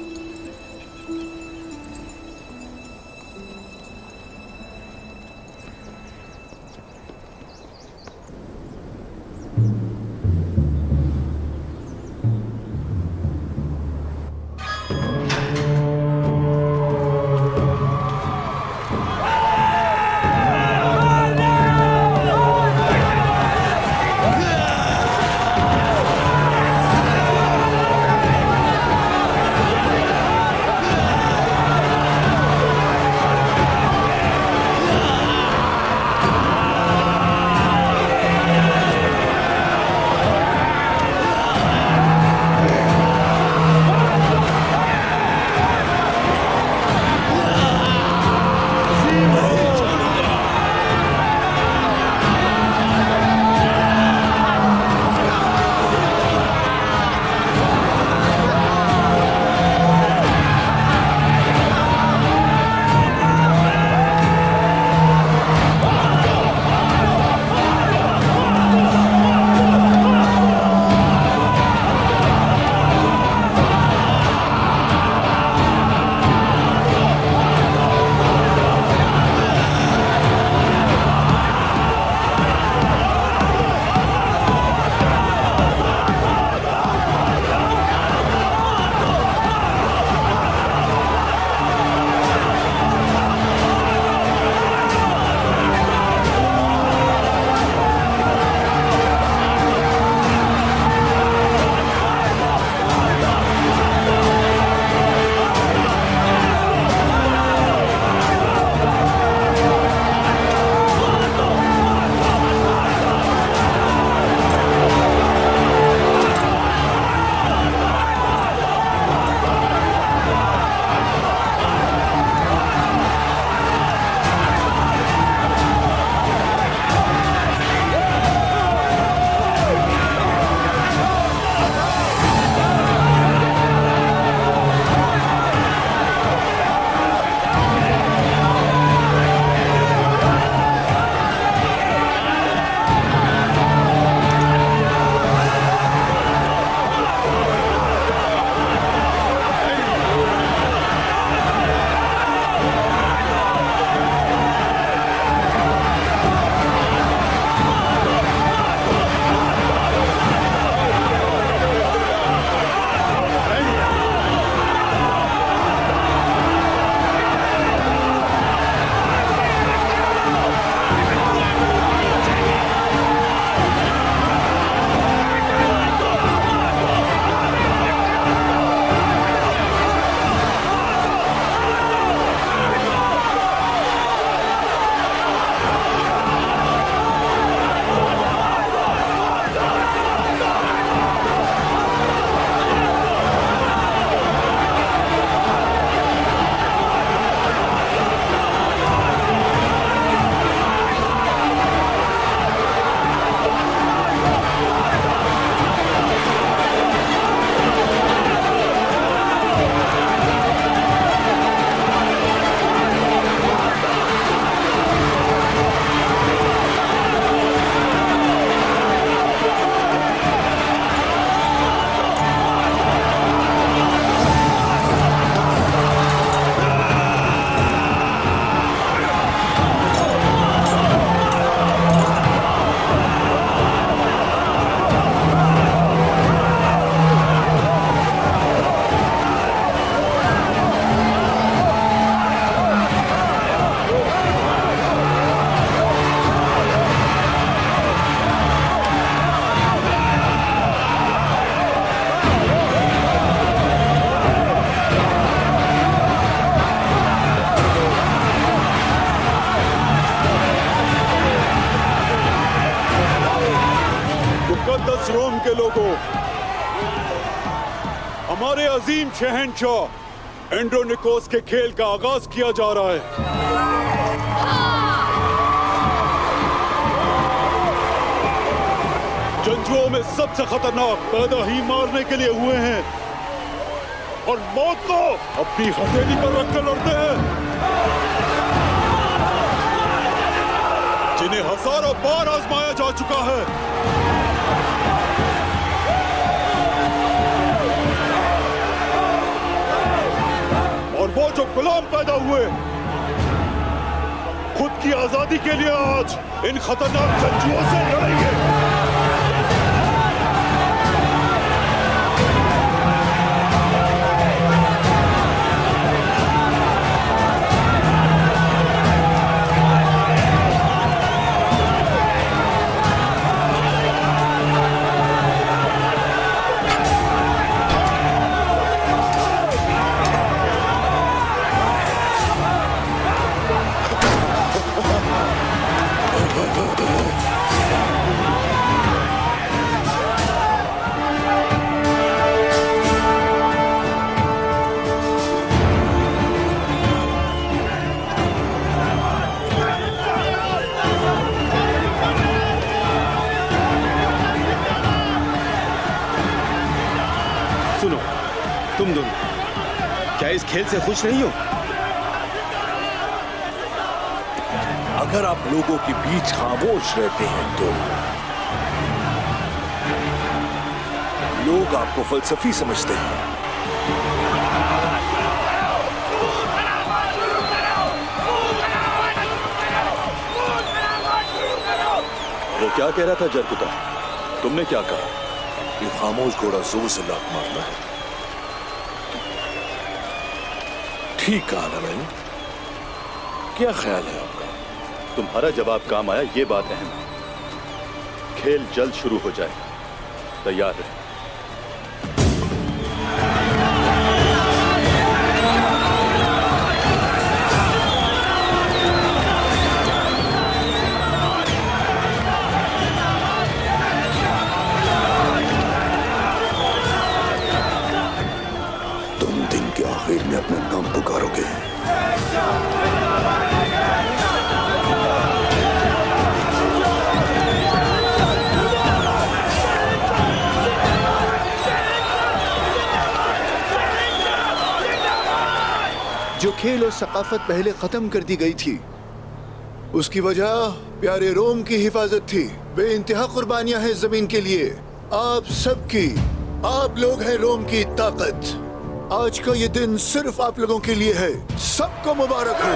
A: अजीम शहंशाह एंड्रोनिकोस के खेल का आगाज किया जा रहा है। जंजुओं में सबसे खतरनाक पैदा ही मारने के लिए हुए हैं और मौत को अपनी हथेली पर रखकर लड़ते हैं, जिन्हें हजारों बार आजमाया जा चुका है। और वो जो गुलाम पैदा हुए, खुद की आजादी के लिए आज इन खतरनाक जंजुओं से लड़ेंगे।
D: तुम दोनों क्या इस खेल से खुश नहीं हो?
Q: अगर आप लोगों के बीच खामोश रहते हैं तो लोग आपको फलसफी समझते हैं।
N: वो क्या कह रहा था जरकुता? तुमने क्या कहा?
Q: ये खामोश घोड़ा जोर से लात मारता है। ठीक कहा ना मैंने। क्या ख्याल है आपका?
N: तुम्हारा जवाब काम आया, ये बात अहम है। खेल जल्द शुरू हो जाए, तैयार रहे।
F: तुम दिन के आखिर में अपना नाम पुकारोगे।
I: जो खेल और सकाफत पहले खत्म कर दी गई थी, उसकी वजह प्यारे रोम की हिफाजत थी। बेइंतहा कुर्बानियां हैं जमीन के लिए, आप सबकी। आप लोग हैं रोम की ताकत। आज का ये दिन सिर्फ आप लोगों के लिए है। सबको मुबारक हो।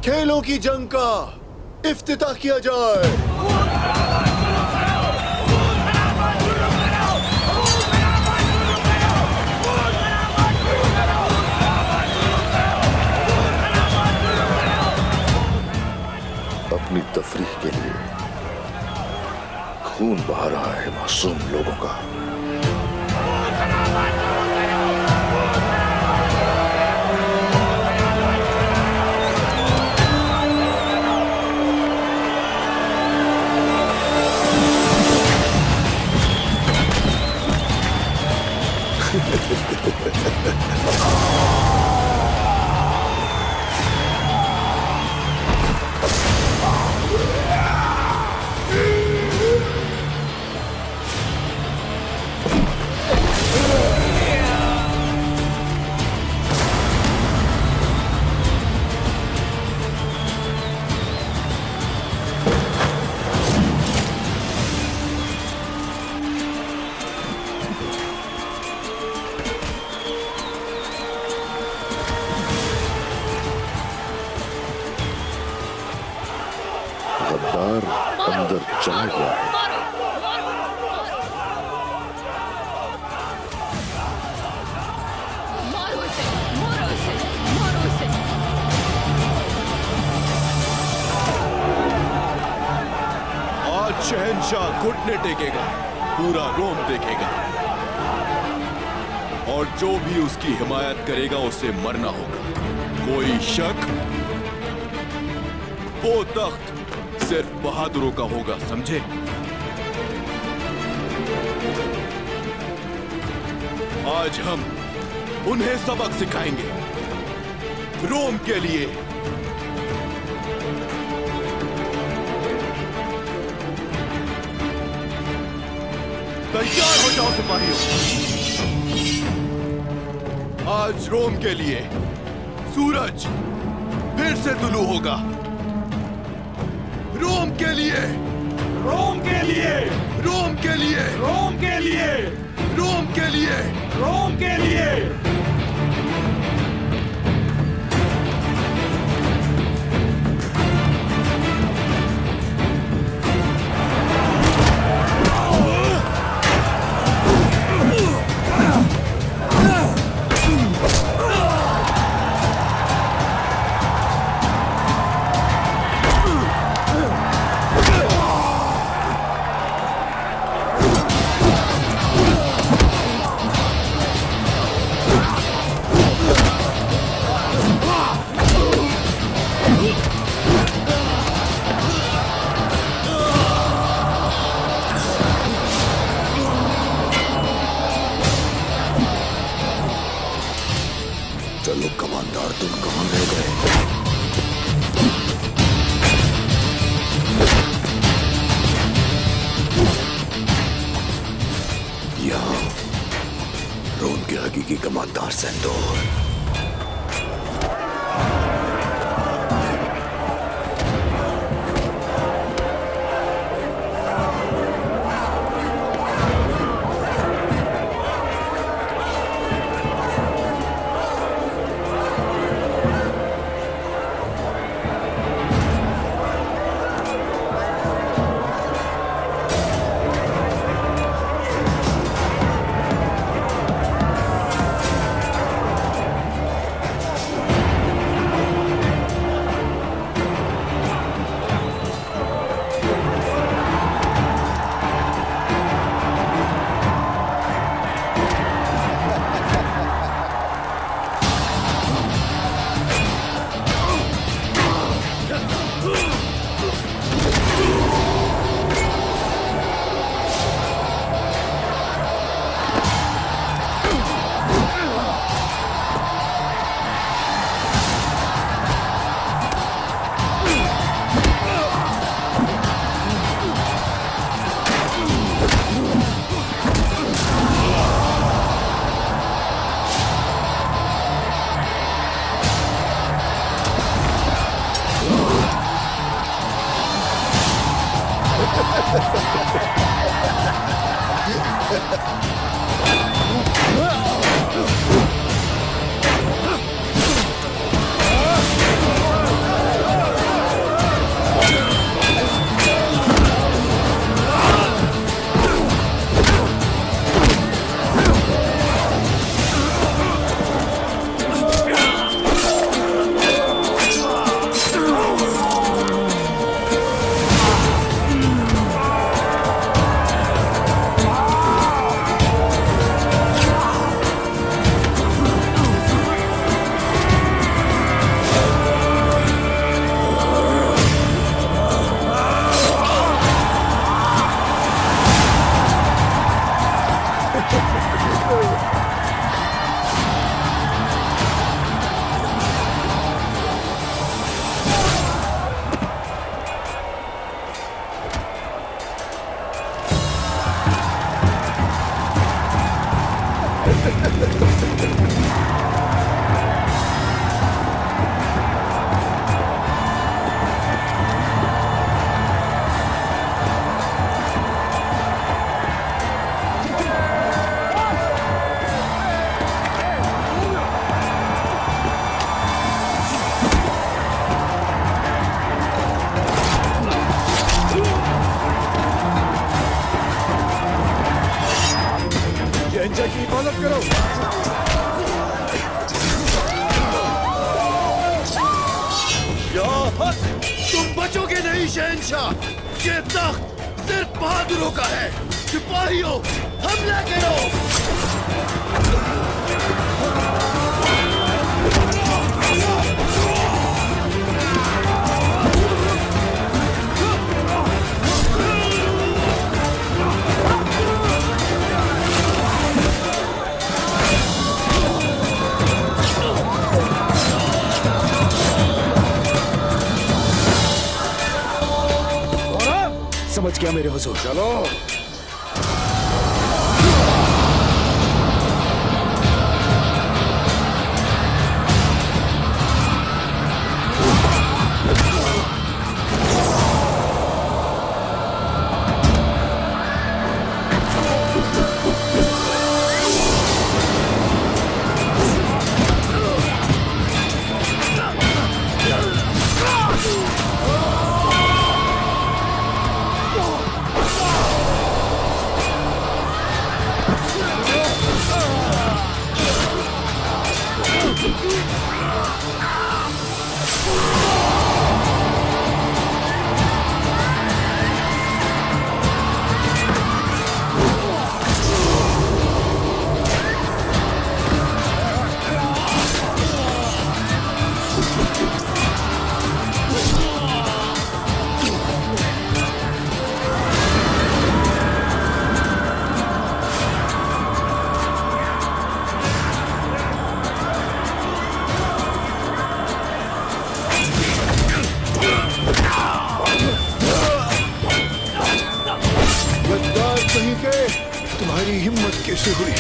I: खेलों की जंग का इफ्तिताह किया जाए।
C: अपनी तफरीह के लिए खून बहा रहा है मासूम लोगों का। अंदर चला गया है।
Q: आज शहंशाह घुटने टेकेगा, पूरा रोम देखेगा, और जो भी उसकी हिमायत करेगा उसे मरना होगा। कोई शक? वो तख्त सिर्फ बहादुरों का होगा, समझे? आज हम उन्हें सबक सिखाएंगे, रोम के लिए। तैयार हो जाओ सिपाहियों, आज रोम के लिए सूरज फिर से तुलू होगा। रोम के लिए, रोम के लिए, रोम के लिए, रोम के लिए, रोम के लिए, रोम के लिए।
F: चलो कमांडर, तुम कहां रह गए? यहाँ रोम के हकीकी कमांडर सेंदोर।
Q: हिफाजत करो।
B: तुम बचोगे नहीं शहंशाह। ये तख्त सिर्फ बहादुरों का है। सिपाहियों, हमला करो।
S: समझ गया मेरे हुजूर।
C: चलो।
I: तुम्हारी हिम्मत कैसे हुई?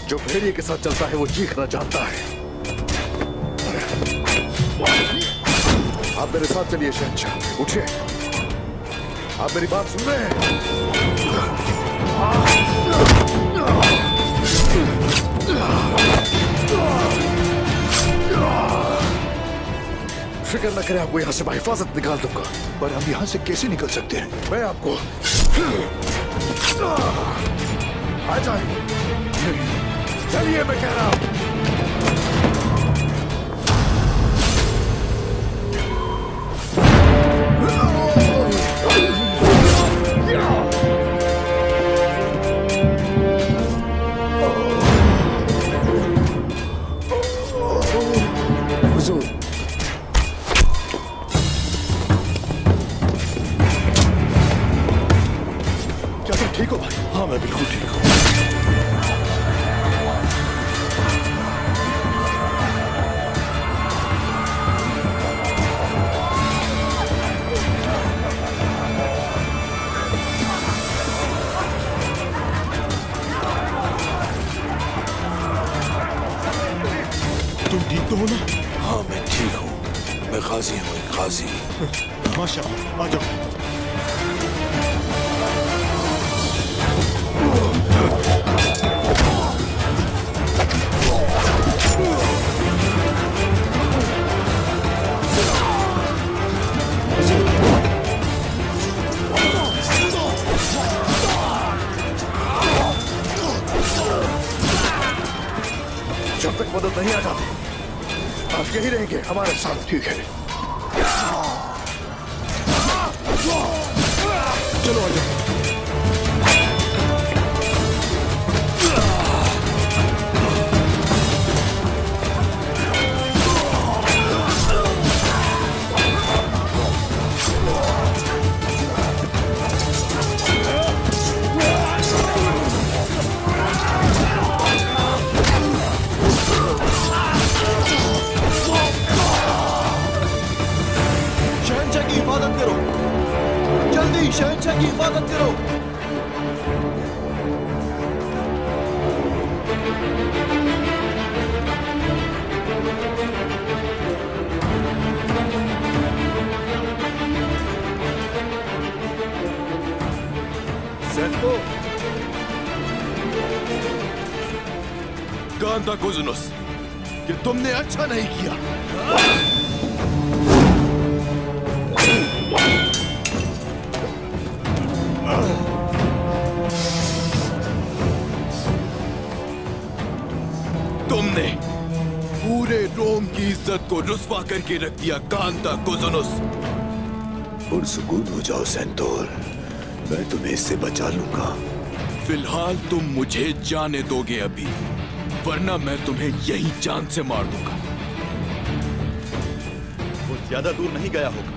C: जो भेड़िए के साथ चलता है वो चीखना जानता है। आप मेरे साथ चलिए शहंशाह, उठिए। आप मेरी बात सुन रहे हैं? फिक्र न करें, आपको यहाँ से हिफाजत निकाल दूंगा।
F: पर हम यहाँ से कैसे निकल सकते हैं?
C: मैं आपको आ जाए। चलिए, मैं कह रहा हूं।
F: ठीक हो भाई? हाँ, मैं बिल्कुल ठीक हूँ।
B: तुम ठीक तो हो ना?
F: हाँ, मैं ठीक हूँ। मैं गाजी हूँ, गाजी।
B: माशाअल्लाह, आ जाओ।
C: जब तक मदद नहीं आ जाती, आप यही रहेंगे हमारे साथ।
F: ठीक है,
B: चलो आ जाओ। शहंशाह की हिफाजत करो।
F: सेंटो,
B: गांधा गुजनुस, कि तुमने अच्छा नहीं किया। तुमने पूरे रोम की इज्जत को रुस्वा करके रख दिया गांधा गुजनुस।
F: पुरसुकून हो जाओ सेंटोर, मैं तुम्हें इससे बचा लूंगा।
B: फिलहाल तुम मुझे जाने दोगे अभी, वरना मैं तुम्हें यहीं जान से मार दूंगा।
N: वो ज्यादा दूर नहीं गया होगा।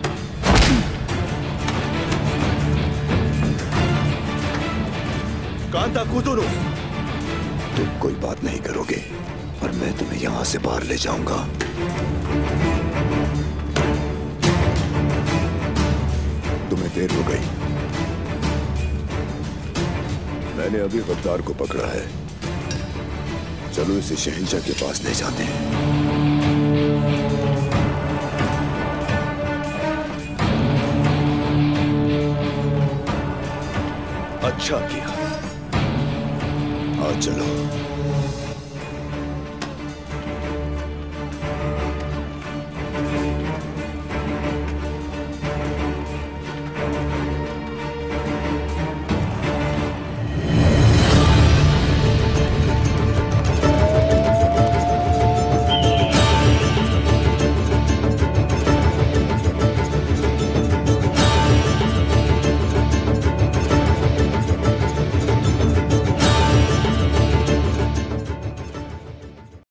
N: गांधा गुजनुस,
F: तुम कोई बात नहीं करोगे और मैं तुम्हें यहां से बाहर ले जाऊंगा। तुम्हें देर हो गई। मैंने अभी गद्दार को पकड़ा है। चलो इसे शहंशाह के पास ले जाते हैं।
N: अच्छा किया।
F: हाँ चलो।